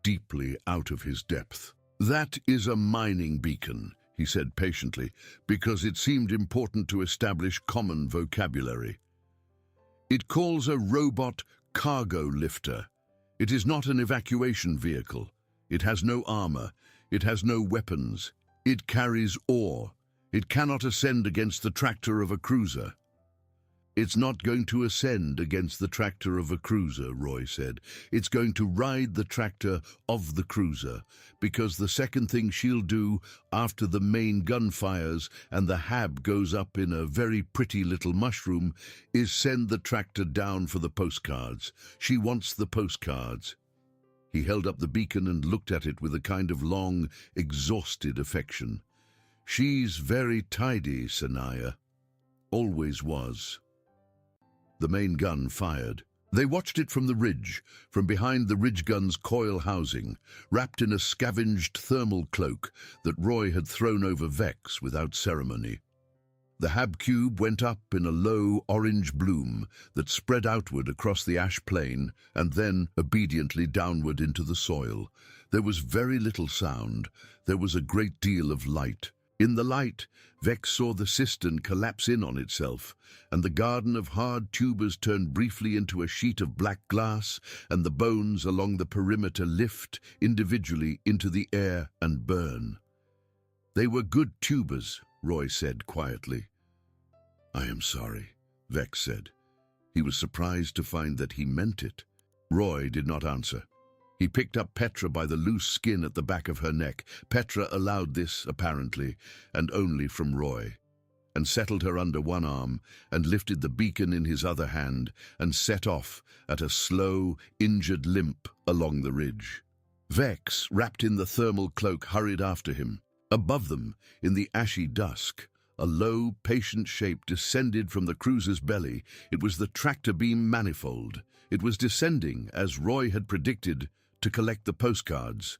Speaker 1: deeply out of his depth. "That is a mining beacon," he said patiently, because it seemed important to establish common vocabulary. "It calls a robot cargo lifter. It is not an evacuation vehicle. It has no armor. It has no weapons. It carries ore. It cannot ascend against the tractor of a cruiser." "It's not going to ascend against the tractor of a cruiser," Roy said. "It's going to ride the tractor of the cruiser, because the second thing she'll do after the main gun fires and the Hab goes up in a very pretty little mushroom is send the tractor down for the postcards. She wants the postcards." He held up the beacon and looked at it with a kind of long, exhausted affection. "She's very tidy, Sanaya. Always was." The main gun fired. They watched it from the ridge, from behind the ridge gun's coil housing, wrapped in a scavenged thermal cloak that Roy had thrown over Vex without ceremony. The hab cube went up in a low orange bloom that spread outward across the ash plain and then obediently downward into the soil. There was very little sound. There was a great deal of light. In the light, Vex saw the cistern collapse in on itself, and the garden of hard tubers turn briefly into a sheet of black glass, and the bones along the perimeter lift individually into the air and burn. "They were good tubers," Roy said quietly. "I am sorry," Vex said. He was surprised to find that he meant it. Roy did not answer. He picked up Petra by the loose skin at the back of her neck. Petra allowed this, apparently, and only from Roy, and settled her under one arm, and lifted the beacon in his other hand, and set off at a slow, injured limp along the ridge. Vex, wrapped in the thermal cloak, hurried after him. Above them, in the ashy dusk, a low, patient shape descended from the cruiser's belly. It was the tractor beam manifold. It was descending, as Roy had predicted, to collect the postcards.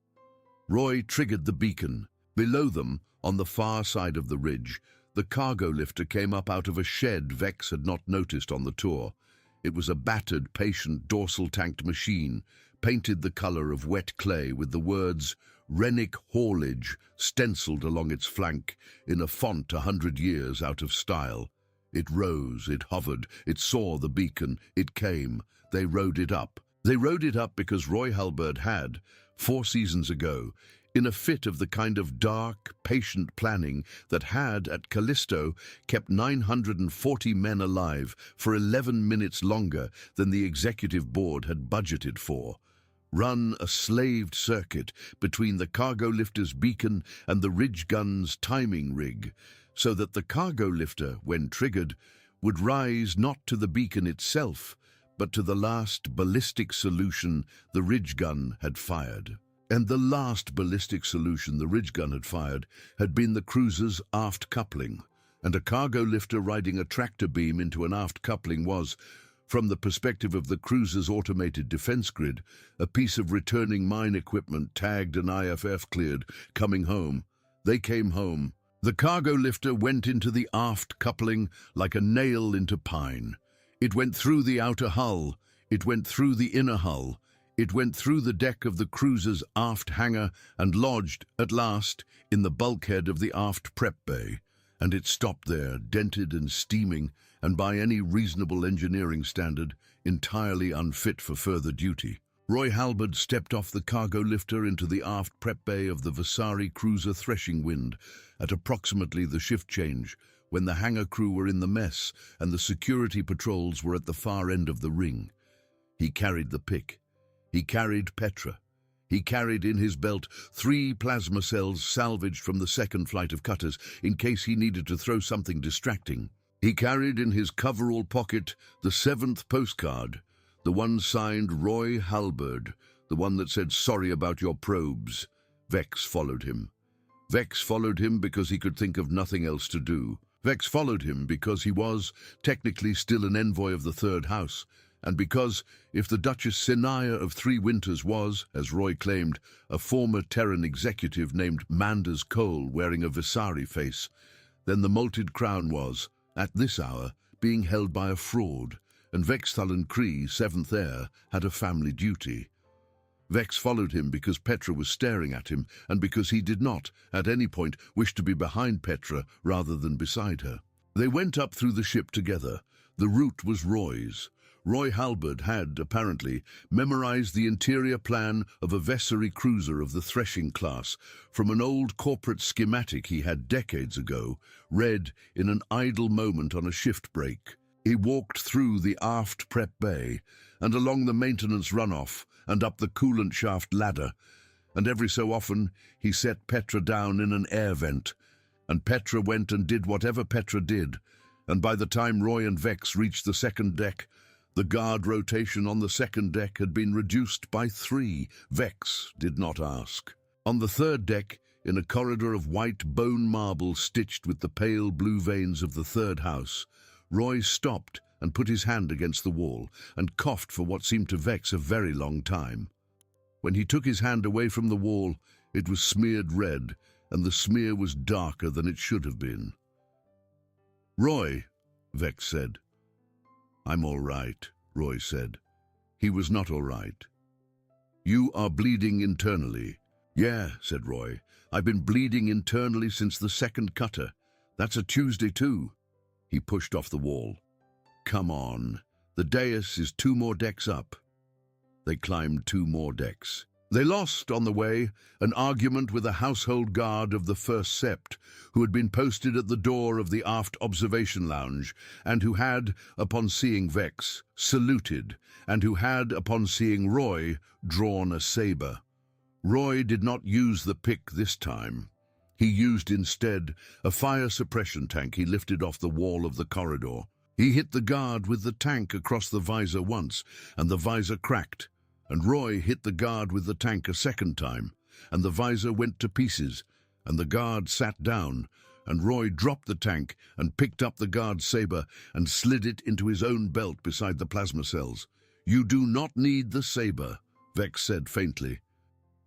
Speaker 1: Roy triggered the beacon. Below them, on the far side of the ridge, the cargo lifter came up out of a shed Vex had not noticed on the tour. It was a battered, patient, dorsal-tanked machine, painted the color of wet clay with the words Rennick Haulage stenciled along its flank in a font 100 years out of style. It rose, it hovered, it saw the beacon, it came. They rode it up. They rode it up because Roy Halberd had, 4 seasons ago, in a fit of the kind of dark, patient planning that had, at Callisto, kept 940 men alive for 11 minutes longer than the executive board had budgeted for, run a slaved circuit between the cargo lifter's beacon and the ridge gun's timing rig, so that the cargo lifter, when triggered, would rise not to the beacon itself, but to the last ballistic solution the ridge gun had fired. And the last ballistic solution the ridge gun had fired had been the cruiser's aft coupling, and a cargo lifter riding a tractor beam into an aft coupling was, from the perspective of the cruiser's automated defense grid, a piece of returning mine equipment tagged and IFF cleared, coming home. They came home. The cargo lifter went into the aft coupling like a nail into pine. It went through the outer hull, it went through the inner hull, it went through the deck of the cruiser's aft hangar and lodged, at last, in the bulkhead of the aft prep bay, and it stopped there, dented and steaming, and by any reasonable engineering standard, entirely unfit for further duty. Roy Halberd stepped off the cargo lifter into the aft prep bay of the Vasari cruiser Threshing Wind at approximately the shift change, when the hangar crew were in the mess and the security patrols were at the far end of the ring. He carried the pick. He carried Petra. He carried in his belt 3 plasma cells salvaged from the second flight of cutters in case he needed to throw something distracting. He carried in his coverall pocket the 7th postcard, the one signed Roy Halberd, the one that said, "Sorry about your probes." Vex followed him. Vex followed him because he could think of nothing else to do. Vex followed him because he was, technically, still an envoy of the Third House, and because, if the Duchess Sinaya of 3 Winters was, as Roy claimed, a former Terran executive named Manders Cole wearing a Vasari face, then the Molted Crown was, at this hour, being held by a fraud, and Vex Thullen Cree, 7th heir, had a family duty. Vex followed him because Petra was staring at him, and because he did not, at any point, wish to be behind Petra rather than beside her. They went up through the ship together. The route was Roy's. Roy Halberd had, apparently, memorized the interior plan of a Vessery cruiser of the Threshing class from an old corporate schematic he had decades ago, read in an idle moment on a shift break. He walked through the aft prep bay and along the maintenance runoff and up the coolant shaft ladder, and every so often he set Petra down in an air vent, and Petra went and did whatever Petra did, and by the time Roy and Vex reached the second deck, the guard rotation on the second deck had been reduced by 3. Vex did not ask. On the third deck, in a corridor of white bone marble stitched with the pale blue veins of the third house, Roy stopped and put his hand against the wall, and coughed for what seemed to Vex a very long time. When he took his hand away from the wall, it was smeared red, and the smear was darker than it should have been. "Roy," Vex said. "I'm all right," Roy said. He was not all right. "You are bleeding internally." "Yeah," said Roy. "I've been bleeding internally since the second cutter. That's a Tuesday too." He pushed off the wall. "Come on. The dais is 2 more decks up." They climbed 2 more decks. They lost, on the way, an argument with a household guard of the First Sept, who had been posted at the door of the aft observation lounge, and who had, upon seeing Vex, saluted, and who had, upon seeing Roy, drawn a saber. Roy did not use the pick this time. He used instead a fire suppression tank he lifted off the wall of the corridor. He hit the guard with the tank across the visor once, and the visor cracked, and Roy hit the guard with the tank a second time, and the visor went to pieces, and the guard sat down, and Roy dropped the tank and picked up the guard's saber and slid it into his own belt beside the plasma cells. "You do not need the saber," Vex said faintly.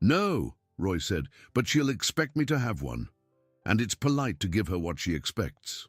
Speaker 1: "No," Roy said, "but she'll expect me to have one, and it's polite to give her what she expects."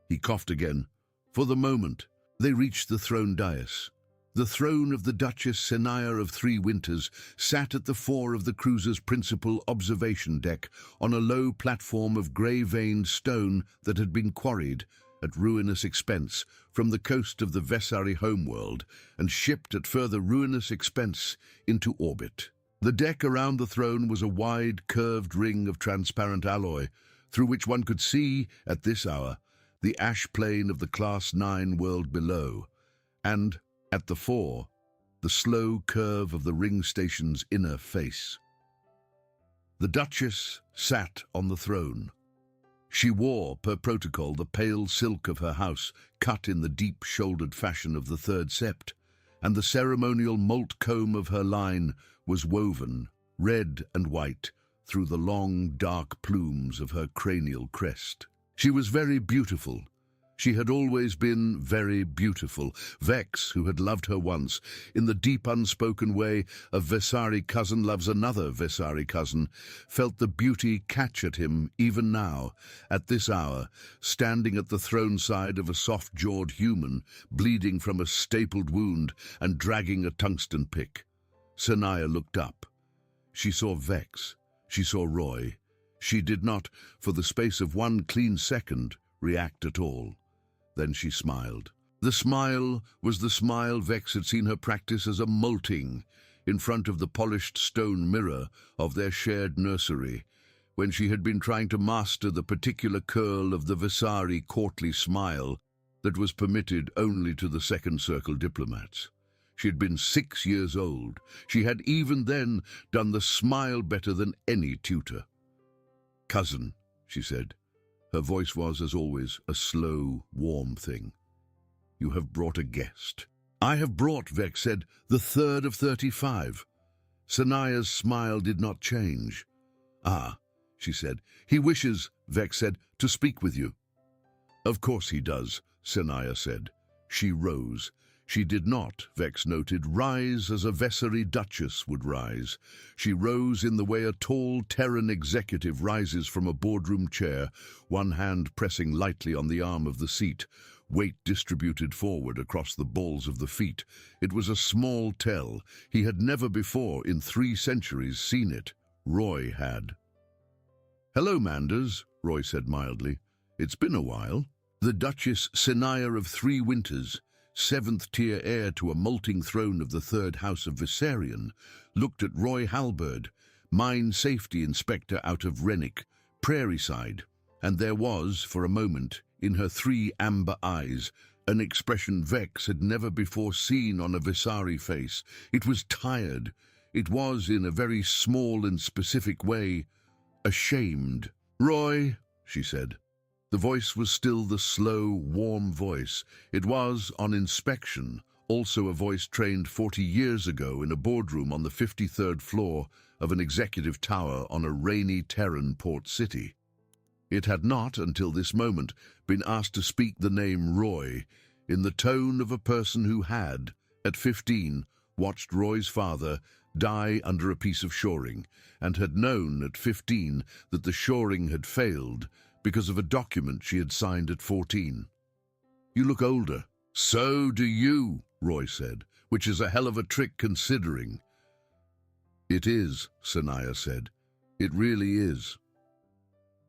Speaker 1: He coughed again. For the moment, they reached the throne dais. The throne of the Duchess Senaya of 3 Winters sat at the fore of the cruiser's principal observation deck on a low platform of grey-veined stone that had been quarried, at ruinous expense, from the coast of the Vesari homeworld and shipped at further ruinous expense into orbit. The deck around the throne was a wide, curved ring of transparent alloy, through which one could see, at this hour, the ash plain of the Class 9 world below, and, at the fore, the slow curve of the ring station's inner face. The Duchess sat on the throne. She wore, per protocol, the pale silk of her house, cut in the deep-shouldered fashion of the Third Sept, and the ceremonial moult comb of her line was woven, red and white, through the long, dark plumes of her cranial crest. She was very beautiful. She had always been very beautiful. Vex, who had loved her once, in the deep unspoken way a Vesari cousin loves another Vesari cousin, felt the beauty catch at him even now, at this hour, standing at the throne side of a soft-jawed human, bleeding from a stapled wound and dragging a tungsten pick. Senaya looked up. She saw Vex. She saw Roy. She did not, for the space of 1 clean second, react at all. Then she smiled. The smile was the smile Vex had seen her practice as a moulting in front of the polished stone mirror of their shared nursery, when she had been trying to master the particular curl of the Vesari courtly smile that was permitted only to the second circle diplomats. She had been 6 years old. She had even then done the smile better than any tutor. "Cousin," she said. Her voice was, as always, a slow, warm thing. "You have brought a guest." "I have brought," Vex said, "the third of 35. Senaya's smile did not change. "Ah," she said. "He wishes," Vex said, "to speak with you." "Of course he does," Senaya said. She rose. She did not, Vex noted, rise as a Vesari duchess would rise. She rose in the way a tall Terran executive rises from a boardroom chair, one hand pressing lightly on the arm of the seat, weight distributed forward across the balls of the feet. It was a small tell. He had never before, in 3 centuries, seen it. Roy had. "Hello, Manders," Roy said mildly. "It's been a while." The Duchess Senaya of 3 Winters, 7th-tier heir to a moulting throne of the 3rd House of Viserion, looked at Roy Halberd, mine safety inspector out of Rennick, Prairie Side, and there was, for a moment, in her 3 amber eyes, an expression Vex had never before seen on a Vesari face. It was tired. It was, in a very small and specific way, ashamed. "Roy," she said. The voice was still the slow, warm voice. It was, on inspection, also a voice trained 40 years ago in a boardroom on the 53rd floor of an executive tower on a rainy Terran port city. It had not, until this moment, been asked to speak the name Roy. in the tone of a person who had, at 15, watched Roy's father die under a piece of shoring, and had known at 15 that the shoring had failed because of a document she had signed at 14. "You look older." "So do you," Roy said, "which is a hell of a trick considering." "It is," Sanaya said. "It really is."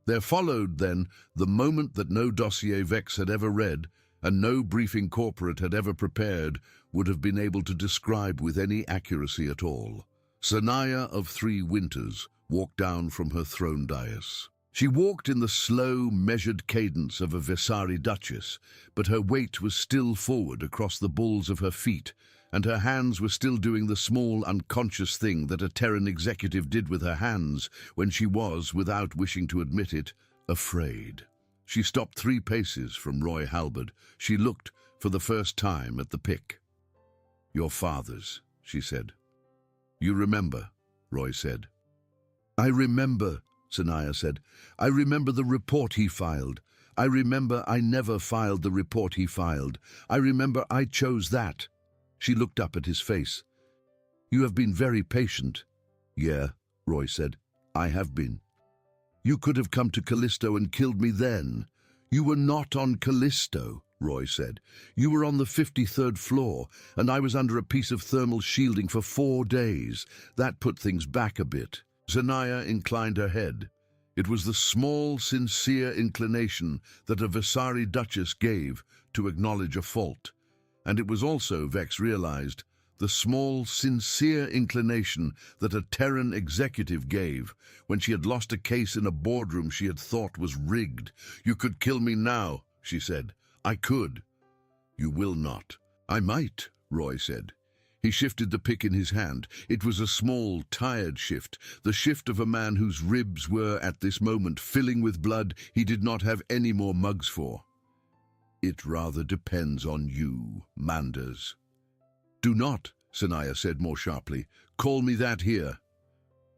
Speaker 1: There followed, then, the moment that no dossier Vex had ever read and no briefing corporate had ever prepared would have been able to describe with any accuracy at all. Sanaya of 3 Winters walked down from her throne dais. She walked in the slow, measured cadence of a Vesari duchess, but her weight was still forward across the balls of her feet, and her hands were still doing the small, unconscious thing that a Terran executive did with her hands when she was, without wishing to admit it, afraid. She stopped 3 paces from Roy Halberd. She looked, for the first time, at the pick. "Your father's," she said. "You remember," Roy said. "I remember," Sanaya said. "I remember the report he filed. I remember I never filed the report he filed. I remember I chose that." She looked up at his face. "You have been very patient." "Yeah," Roy said. "I have been." "You could have come to Callisto and killed me then." "You were not on Callisto," Roy said. "You were on the 53rd floor, and I was under a piece of thermal shielding for 4 days. That put things back a bit." Sanaya inclined her head. It was the small, sincere inclination that a Vesari duchess gave to acknowledge a fault. And it was also, Vex realized, the small, sincere inclination that a Terran executive gave when she had lost a case in a boardroom she had thought was rigged. "You could kill me now," she said. "I could." "You will not." "I might," Roy said. He shifted the pick in his hand. It was a small, tired shift, the shift of a man whose ribs were, at this moment, filling with blood he did not have any more mugs for. "It rather depends on you, Manders." "Do not," Sanaya said more sharply. "Call me that here."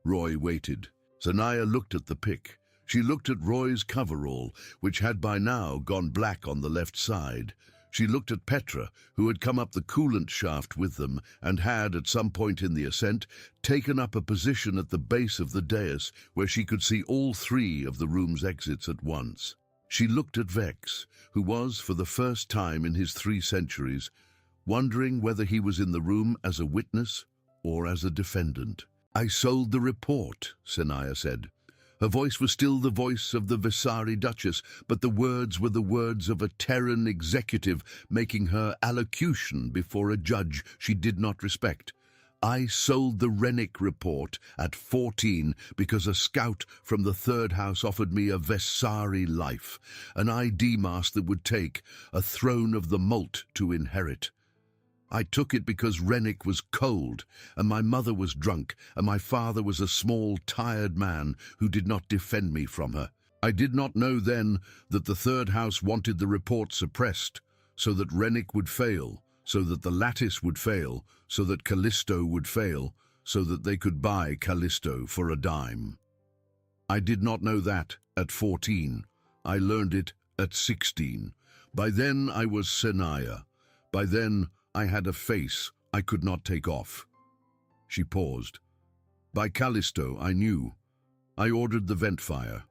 Speaker 1: Roy waited. Sanaya looked at the pick. She looked at Roy's coverall, which had by now gone black on the left side. She looked at Petra, who had come up the coolant shaft with them and had, at some point in the ascent, taken up a position at the base of the dais where she could see all 3 of the room's exits at once. She looked at Vex, who was, for the first time in his 3 centuries, wondering whether he was in the room as a witness or as a defendant. "I sold the report," Sanaya said. Her voice was still the voice of the Vesari Duchess, but the words were the words of a Terran executive making her allocution before a judge she did not respect. "I sold the Rennick report at 14 because a scout from the 3rd house offered me a Vesari life, an ID mask that would take a throne of the Molt to inherit. I took it because Rennick was cold, and my mother was drunk, and my father was a small, tired man who did not defend me from her. I did not know then that the 3rd house wanted the report suppressed, so that Rennick would fail, so that the lattice would fail, so that Callisto would fail, so that they could buy Callisto for a dime. I did not know that at 14. I learned it at 16. By then I was Sanaya. By then I had a face I could not take off." She paused. "By Callisto, I knew. I ordered the vent fire.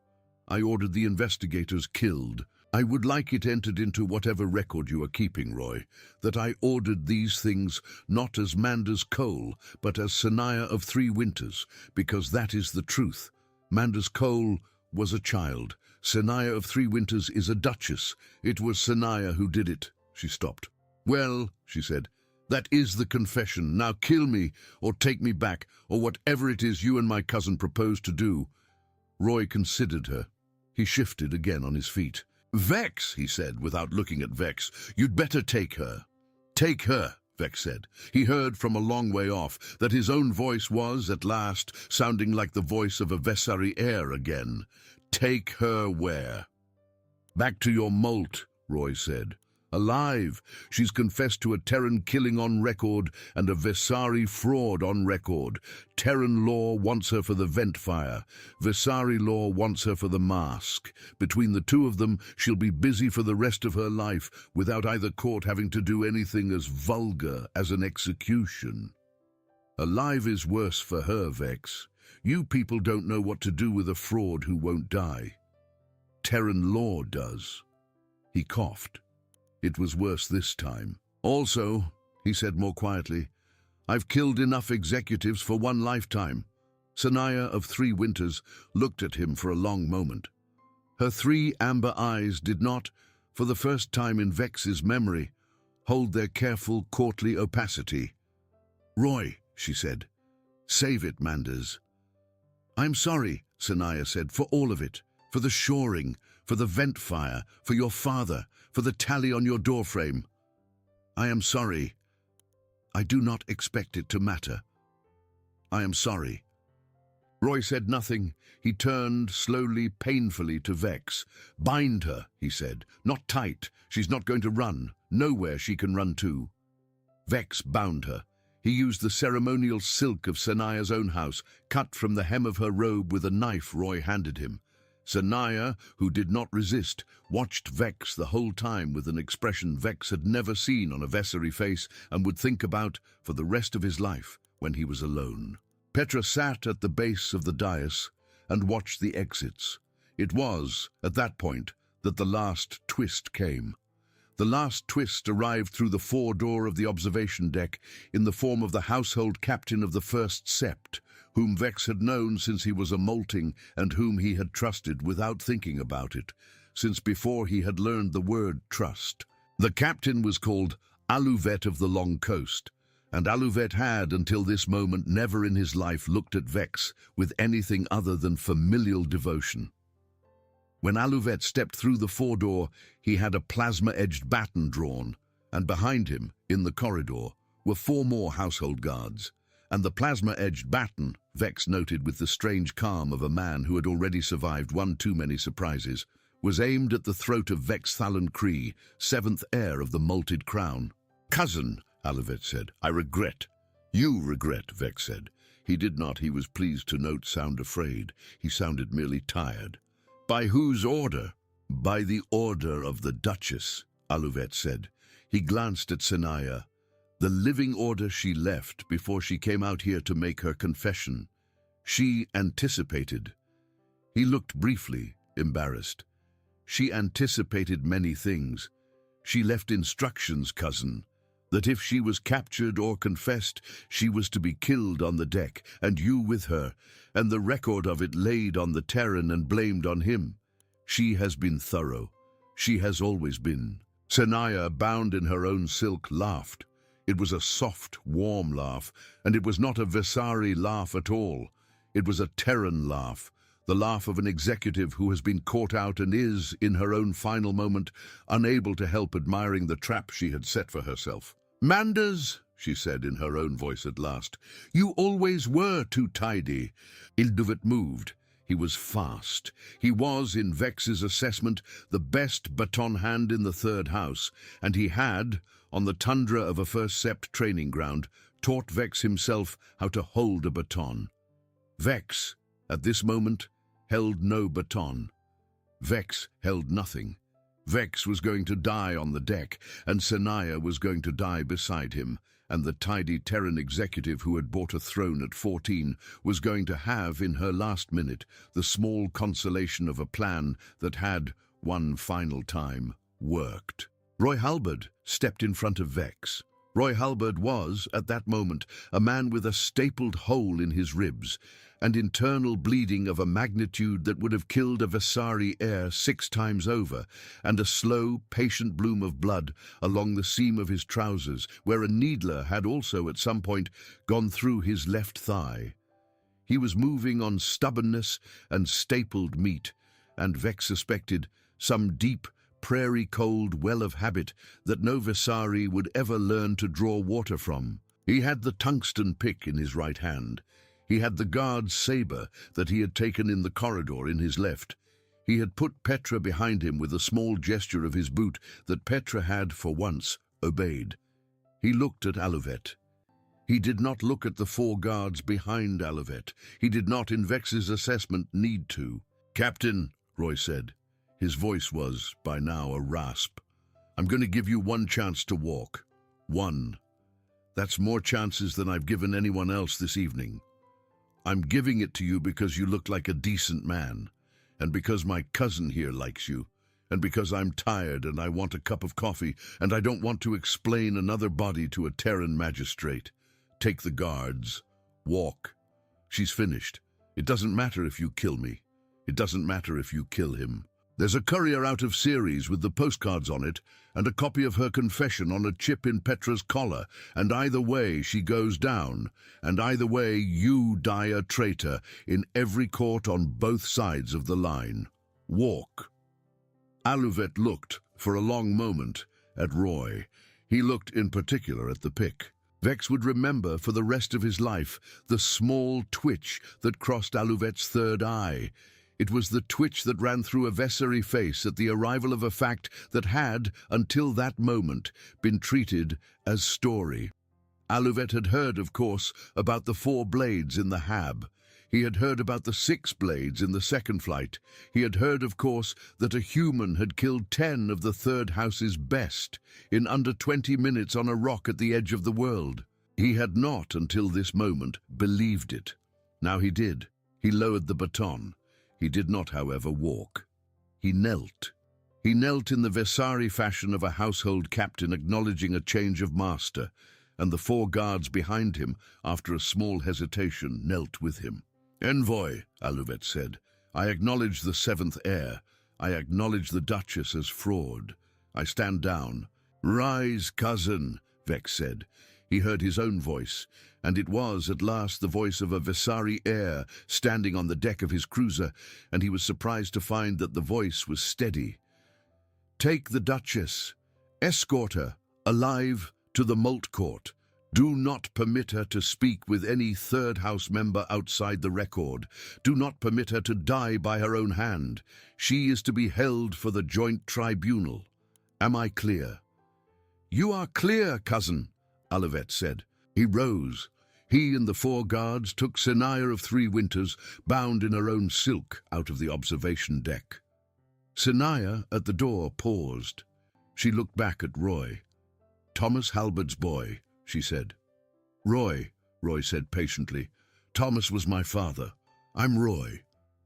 Speaker 1: I ordered the investigators killed. I would like it entered into whatever record you are keeping, Roy, that I ordered these things not as Manders Cole, but as Sanaya of 3 Winters, because that is the truth. Manders Cole was a child. Sanaya of 3 Winters is a duchess. It was Sanaya who did it." She stopped. "Well," she said, "that is the confession. Now kill me, or take me back, or whatever it is you and my cousin propose to do." Roy considered her. He shifted again on his feet. "Vex," he said, without looking at Vex, "you'd better take her." "Take her," Vex said. He heard from a long way off that his own voice was, at last, sounding like the voice of a Vesari heir again. "Take her where?" "Back to your Molt," Roy said. Alive! She's confessed to a Terran killing on record and a Visari fraud on record. Terran law wants her for the vent fire. Visari law wants her for the mask. Between the two of them, she'll be busy for the rest of her life, without either court having to do anything as vulgar as an execution. Alive is worse for her, Vex. You people don't know what to do with a fraud who won't die. Terran law does. He coughed. It was worse this time. Also, he said more quietly, I've killed enough executives for one lifetime. Sanaya of 3 Winters looked at him for a long moment. Her 3 amber eyes did not, for the first time in Vex's memory, hold their careful, courtly opacity. Roy, she said, save it, Manders. I'm sorry, Sanaya said, for all of it. For the shoring, for the vent fire, for your father, for the tally on your doorframe. I am sorry. I do not expect it to matter. I am sorry. Roy said nothing. He turned slowly, painfully to Vex. Bind her, he said. Not tight. She's not going to run. Nowhere she can run to. Vex bound her. He used the ceremonial silk of Sanaya's own house, cut from the hem of her robe with a knife Roy handed him. Sanaya, who did not resist, watched Vex the whole time with an expression Vex had never seen on a Vessery face and would think about for the rest of his life when he was alone. Petra sat at the base of the dais and watched the exits. It was, at that point, that the last twist came. The last twist arrived through the fore-door of the observation deck in the form of the household captain of the First Sept, whom Vex had known since he was a molting and whom he had trusted without thinking about it, since before he had learned the word trust. The captain was called Aluvet of the Long Coast, and Aluvet had, until this moment, never in his life looked at Vex with anything other than familial devotion. When Aluvet stepped through the fore-door, he had a plasma-edged baton drawn, and behind him, in the corridor, were 4 more household guards, and the plasma-edged baton, Vex noted with the strange calm of a man who had already survived one too many surprises, was aimed at the throat of Vex Thalan Cree, 7th heir of the Molted Crown. Cousin, Aluvet said, I regret. You regret, Vex said. He did not, he was pleased to note, sound afraid. He sounded merely tired. By whose order? By the order of the Duchess, Aluvet said. He glanced at Sanaya. The living order she left before she came out here to make her confession. She anticipated. He looked briefly, embarrassed. She anticipated many things. She left instructions, cousin, that if she was captured or confessed, she was to be killed on the deck, and you with her, and the record of it laid on the Terran and blamed on him. She has been thorough. She has always been. Sanaya, bound in her own silk, laughed. It was a soft, warm laugh, and it was not a Visari laugh at all. It was a Terran laugh, the laugh of an executive who has been caught out and is, in her own final moment, unable to help admiring the trap she had set for herself. Manders, she said in her own voice at last, you always were too tidy. Ilduvet moved. He was fast. He was, in Vex's assessment, the best baton hand in the 3rd house, and he had, on the tundra of a First Sept training ground, taught Vex himself how to hold a baton. Vex, at this moment, held no baton. Vex held nothing. Vex was going to die on the deck, and Sanaya was going to die beside him, and the tidy Terran executive who had bought a throne at 14 was going to have, in her last minute, the small consolation of a plan that had, one final time, worked. Roy Halberd stepped in front of Vex. Roy Halberd was, at that moment, a man with a stapled hole in his ribs, and internal bleeding of a magnitude that would have killed a Visari heir 6 times over, and a slow, patient bloom of blood along the seam of his trousers, where a needler had also at some point gone through his left thigh. He was moving on stubbornness and stapled meat, and Vex suspected some deep, prairie-cold well of habit that no Visari would ever learn to draw water from. He had the tungsten pick in his right hand. He had the guard's saber that he had taken in the corridor in his left. He had put Petra behind him with a small gesture of his boot that Petra had, for once, obeyed. He looked at Alouvet. He did not look at the 4 guards behind Alouvet. He did not, in Vex's assessment, need to. "Captain," Roy said. His voice was, by now, a rasp. "I'm going to give you 1 chance to walk. 1. That's more chances than I've given anyone else this evening. I'm giving it to you because you look like a decent man, and because my cousin here likes you, and because I'm tired and I want a cup of coffee, and I don't want to explain another body to a Terran magistrate. Take the guards. Walk. She's finished. It doesn't matter if you kill me. It doesn't matter if you kill him. There's a courier out of Ceres with the postcards on it, and a copy of her confession on a chip in Petra's collar, and either way she goes down, and either way you die a traitor in every court on both sides of the line. Walk." Alouvet looked, for a long moment, at Roy. He looked in particular at the pick. Vex would remember for the rest of his life the small twitch that crossed Alouvet's third eye. It was the twitch that ran through a Vessery face at the arrival of a fact that had, until that moment, been treated as story. Alouvet had heard, of course, about the 4 blades in the Hab. He had heard about the 6 blades in the second flight. He had heard, of course, that a human had killed 10 of the third house's best in under 20 minutes on a rock at the edge of the world. He had not, until this moment, believed it. Now he did. He lowered the baton. He did not, however, walk. He knelt. He knelt in the Vesari fashion of a household captain acknowledging a change of master, and the 4 guards behind him, after a small hesitation, knelt with him. "Envoy," Alouvet said, "I acknowledge the 7th heir. I acknowledge the Duchess as fraud. I stand down." "Rise, cousin," Vex said. He heard his own voice, and it was, at last, the voice of a Vesari heir standing on the deck of his cruiser, and he was surprised to find that the voice was steady. "Take the Duchess. Escort her, alive, to the Malt Court. Do not permit her to speak with any third house member outside the record. Do not permit her to die by her own hand. She is to be held for the joint tribunal. Am I clear?" "You are clear, cousin," Alouvet said. He rose. He and the 4 guards took Senaya of 3 Winters, bound in her own silk, out of the observation deck. Senaya, at the door, paused. She looked back at Roy. "Thomas Halberd's boy," she said. "Roy," Roy said patiently. "Thomas was my father. I'm Roy."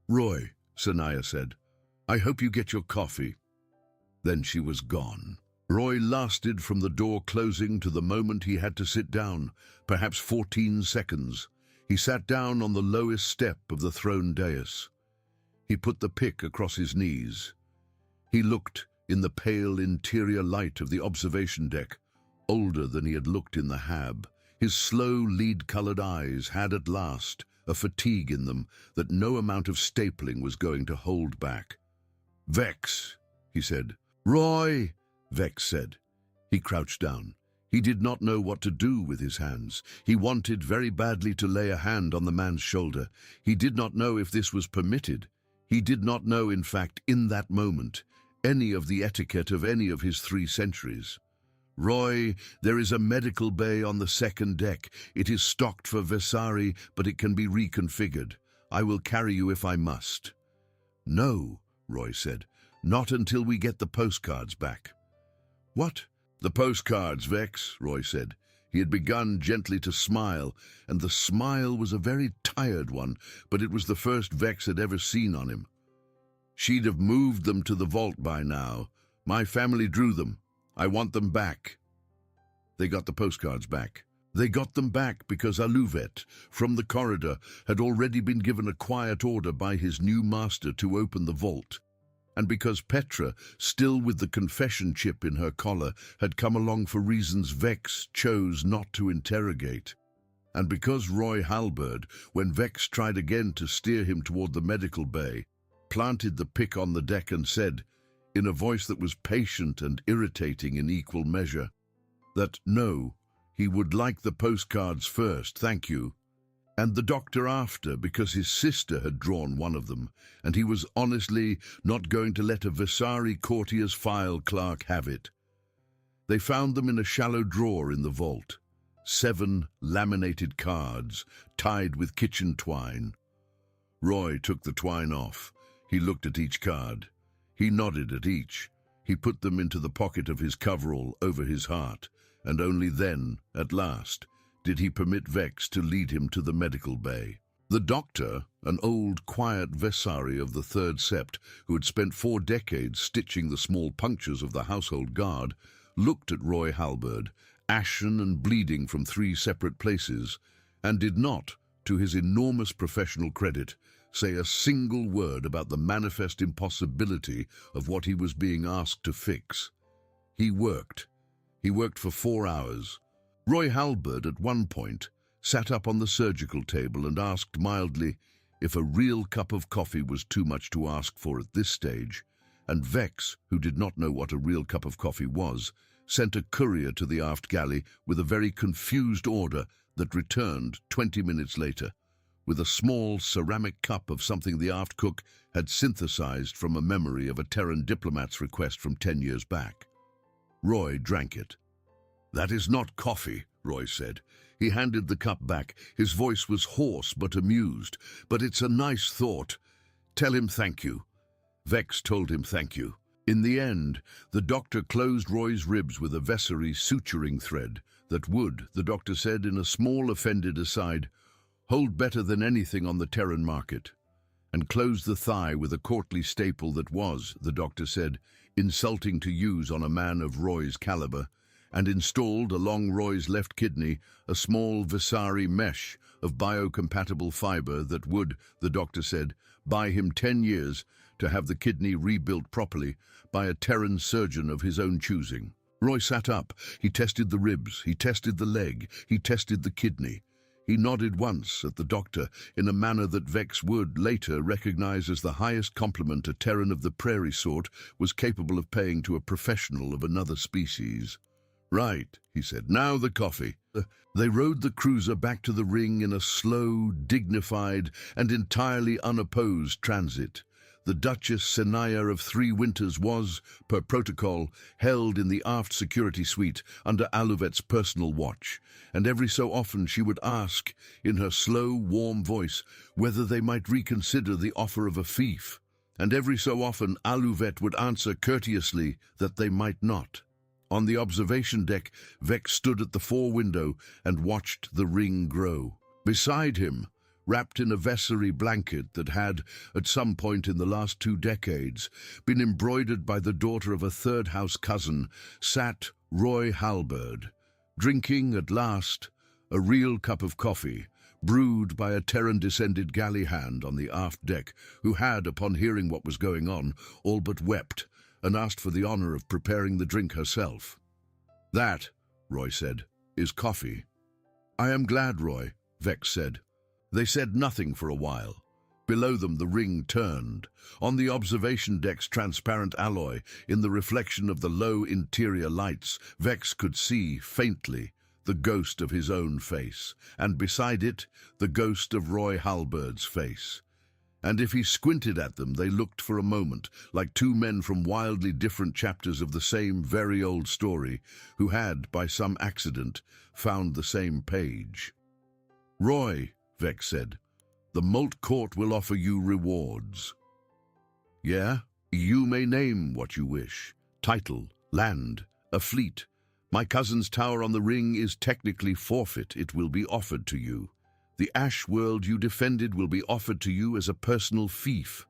Speaker 1: "Roy," Senaya said. "I hope you get your coffee." Then she was gone. Roy lasted from the door closing to the moment he had to sit down, perhaps 14 seconds. He sat down on the lowest step of the throne dais. He put the pick across his knees. He looked in the pale interior light of the observation deck, older than he had looked in the Hab. His slow, lead-colored eyes had at last a fatigue in them that no amount of stapling was going to hold back. "Vex," he said. "Roy," Vex said. He crouched down. He did not know what to do with his hands. He wanted very badly to lay a hand on the man's shoulder. He did not know if this was permitted. He did not know, in fact, in that moment, any of the etiquette of any of his 3 centuries. "Roy, there is a medical bay on the 2nd deck. It is stocked for Vesari, but it can be reconfigured. I will carry you if I must." "No," Roy said. "Not until we get the postcards back." "What?" "The postcards, Vex," Roy said. He had begun gently to smile, and the smile was a very tired one, but it was the first Vex had ever seen on him. "She'd have moved them to the vault by now. My family drew them. I want them back." They got the postcards back. They got them back because Alouvet, from the corridor, had already been given a quiet order by his new master to open the vault, and because Petra, still with the confession chip in her collar, had come along for reasons Vex chose not to interrogate, and because Roy Halberd, when Vex tried again to steer him toward the medical bay, planted the pick on the deck and said, in a voice that was patient and irritating in equal measure, that no, he would like the postcards first, thank you. And the doctor after, because his sister had drawn one of them, and he was honestly not going to let a Vasari courtier's file clerk have it. They found them in a shallow drawer in the vault. 7 laminated cards, tied with kitchen twine. Roy took the twine off. He looked at each card. He nodded at each. He put them into the pocket of his coverall over his heart, and only then, at last, did he permit Vex to lead him to the medical bay. The doctor, an old, quiet Vasari of the Third Sept, who had spent 4 decades stitching the small punctures of the household guard, looked at Roy Halberd, ashen and bleeding from 3 separate places, and did not, to his enormous professional credit, say a single word about the manifest impossibility of what he was being asked to fix. He worked. He worked for 4 hours. Roy Halberd, at one point, sat up on the surgical table and asked mildly if a real cup of coffee was too much to ask for at this stage, and Vex, who did not know what a real cup of coffee was, sent a courier to the aft galley with a very confused order that returned 20 minutes later, with a small ceramic cup of something the aft cook had synthesized from a memory of a Terran diplomat's request from 10 years back. Roy drank it. "That is not coffee," Roy said. He handed the cup back. His voice was hoarse but amused. "But it's a nice thought. Tell him thank you." Vex told him thank you. In the end, the doctor closed Roy's ribs with a Vessery suturing thread that would, the doctor said in a small offended aside, hold better than anything on the Terran market, and closed the thigh with a courtly staple that was, the doctor said, insulting to use on a man of Roy's caliber, and installed along Roy's left kidney a small Vasari mesh of biocompatible fiber that would, the doctor said, buy him 10 years to have the kidney rebuilt properly by a Terran surgeon of his own choosing. Roy sat up. He tested the ribs, he tested the leg, he tested the kidney. He nodded once at the doctor in a manner that Vex would later recognize as the highest compliment a Terran of the prairie sort was capable of paying to a professional of another species. "Right," he said. "Now the coffee." They rowed the cruiser back to the ring in a slow, dignified, and entirely unopposed transit. The Duchess Senaya of 3 Winters was, per protocol, held in the aft security suite under Aluvet's personal watch, and every so often she would ask, in her slow, warm voice, whether they might reconsider the offer of a fief, and every so often Aluvet would answer courteously that they might not. On the observation deck, Vex stood at the fore-window and watched the ring grow. Beside him, wrapped in a Vessery blanket that had, at some point in the last 2 decades, been embroidered by the daughter of a third-house cousin, sat Roy Halberd, drinking, at last, a real cup of coffee, brewed by a Terran-descended galley hand on the aft deck, who had, upon hearing what was going on, all but wept, and asked for the honor of preparing the drink herself. "That," Roy said, "is coffee." "I am glad, Roy," Vex said. They said nothing for a while. Below them the ring turned. On the observation deck's transparent alloy, in the reflection of the low interior lights, Vex could see, faintly, the ghost of his own face, and beside it, the ghost of Roy Halberd's face. And if he squinted at them, they looked for a moment like 2 men from wildly different chapters of the same very old story, who had, by some accident, found the same page. "Roy," Vex said, "the Molt Court will offer you rewards." "Yeah, you may name what you wish. Title, land, a fleet. My cousin's tower on the ring is technically forfeit. It will be offered to you. The Ash world you defended will be offered to you as a personal fief.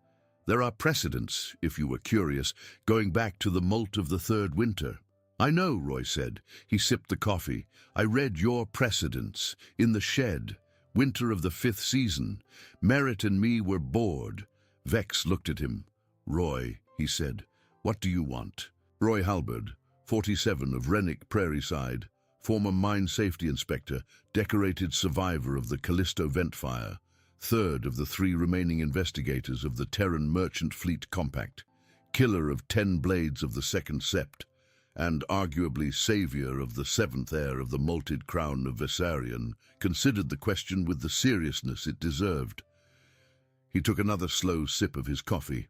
Speaker 1: There are precedents, if you were curious, going back to the Molt of the Third Winter." "I know," Roy said. He sipped the coffee. "I read your precedents. In the shed. Winter of the 5th season. Merritt and me were bored." Vex looked at him. "Roy," he said, "what do you want?" Roy Halberd, 47, of Rennick Prairie Side, former mine safety inspector, decorated survivor of the Callisto vent fire, 3rd of the 3 remaining investigators of the Terran Merchant Fleet Compact, killer of 10 blades of the Second Sept, and arguably saviour of the seventh heir of the malted crown of Vessarion, considered the question with the seriousness it deserved. He took another slow sip of his coffee.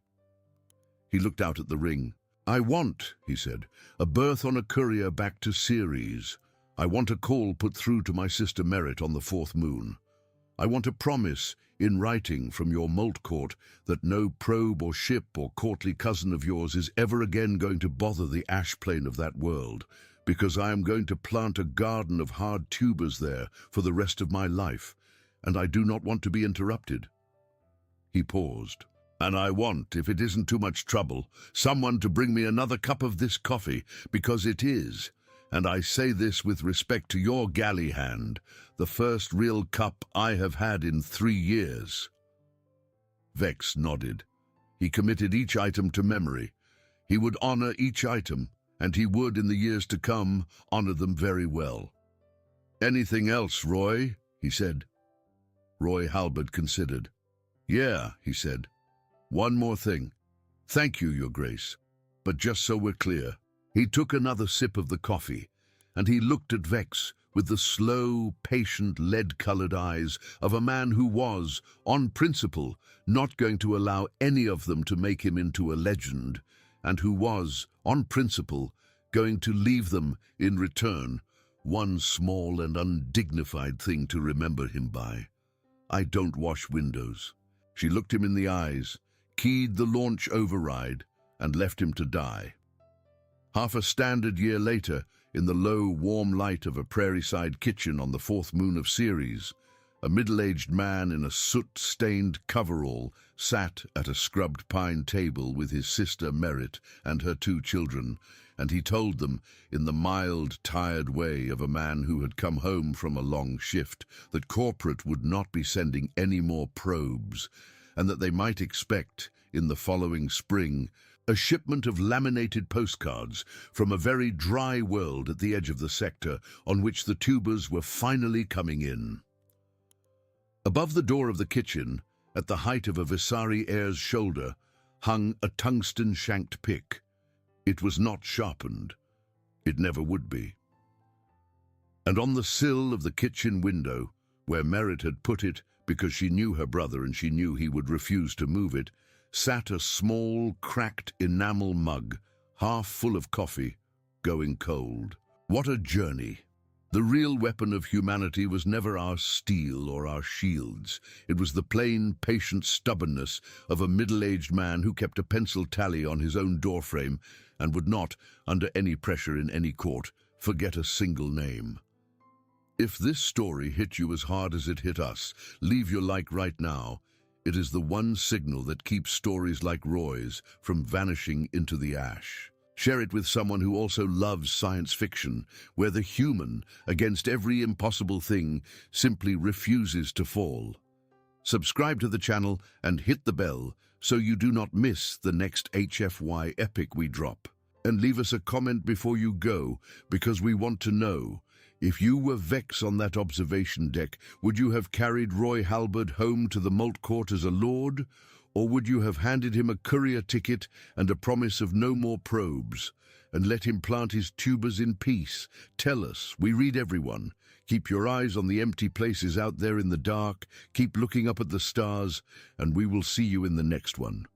Speaker 1: He looked out at the ring. "I want," he said, "a berth on a courier back to Ceres. I want a call put through to my sister Merit on the fourth moon. I want a promise in writing from your Malt Court that no probe or ship or courtly cousin of yours is ever again going to bother the ash plane of that world, because I am going to plant a garden of hard tubers there for the rest of my life, and I do not want to be interrupted." He paused. "And I want, if it isn't too much trouble, someone to bring me another cup of this coffee, because it is, and I say this with respect to your galley hand, the first real cup I have had in 3 years." Vex nodded. He committed each item to memory. He would honor each item, and he would, in the years to come, honor them very well. "Anything else, Roy?" he said. Roy Halberd considered. "Yeah," he said. "One more thing. Thank you, Your Grace. But just so we're clear." He took another sip of the coffee, and he looked at Vex with the slow, patient, lead-colored eyes of a man who was, on principle, not going to allow any of them to make him into a legend, and who was, on principle, going to leave them, in return, one small and undignified thing to remember him by. "I don't wash windows." She looked him in the eyes, keyed the launch override, and left him to die. Half a standard year later, in the low, warm light of a prairie-side kitchen on the fourth moon of Ceres, a middle-aged man in a soot-stained coverall sat at a scrubbed pine table with his sister Merit and her 2 children, and he told them, in the mild, tired way of a man who had come home from a long shift, that corporate would not be sending any more probes, and that they might expect, in the following spring, a shipment of laminated postcards from a very dry world at the edge of the sector on which the tubers were finally coming in. Above the door of the kitchen, at the height of a Visari heir's shoulder, hung a tungsten-shanked pick. It was not sharpened. It never would be. And on the sill of the kitchen window, where Merit had put it because she knew her brother and she knew he would refuse to move it, sat a small, cracked enamel mug, half full of coffee, going cold. What a journey! The real weapon of humanity was never our steel or our shields. It was the plain, patient stubbornness of a middle-aged man who kept a pencil tally on his own doorframe and would not, under any pressure in any court, forget a single name. If this story hit you as hard as it hit us, leave your like right now. It is the one signal that keeps stories like Roy's from vanishing into the ash. Share it with someone who also loves science fiction, where the human, against every impossible thing, simply refuses to fall. Subscribe to the channel and hit the bell so you do not miss the next HFY epic we drop. And leave us a comment before you go, because we want to know, if you were Vex on that observation deck, would you have carried Roy Halberd home to the Malt Court as a lord? Or would you have handed him a courier ticket and a promise of no more probes, and let him plant his tubers in peace? Tell us, we read everyone. Keep your eyes on the empty places out there in the dark, keep looking up at the stars, and we will see you in the next one.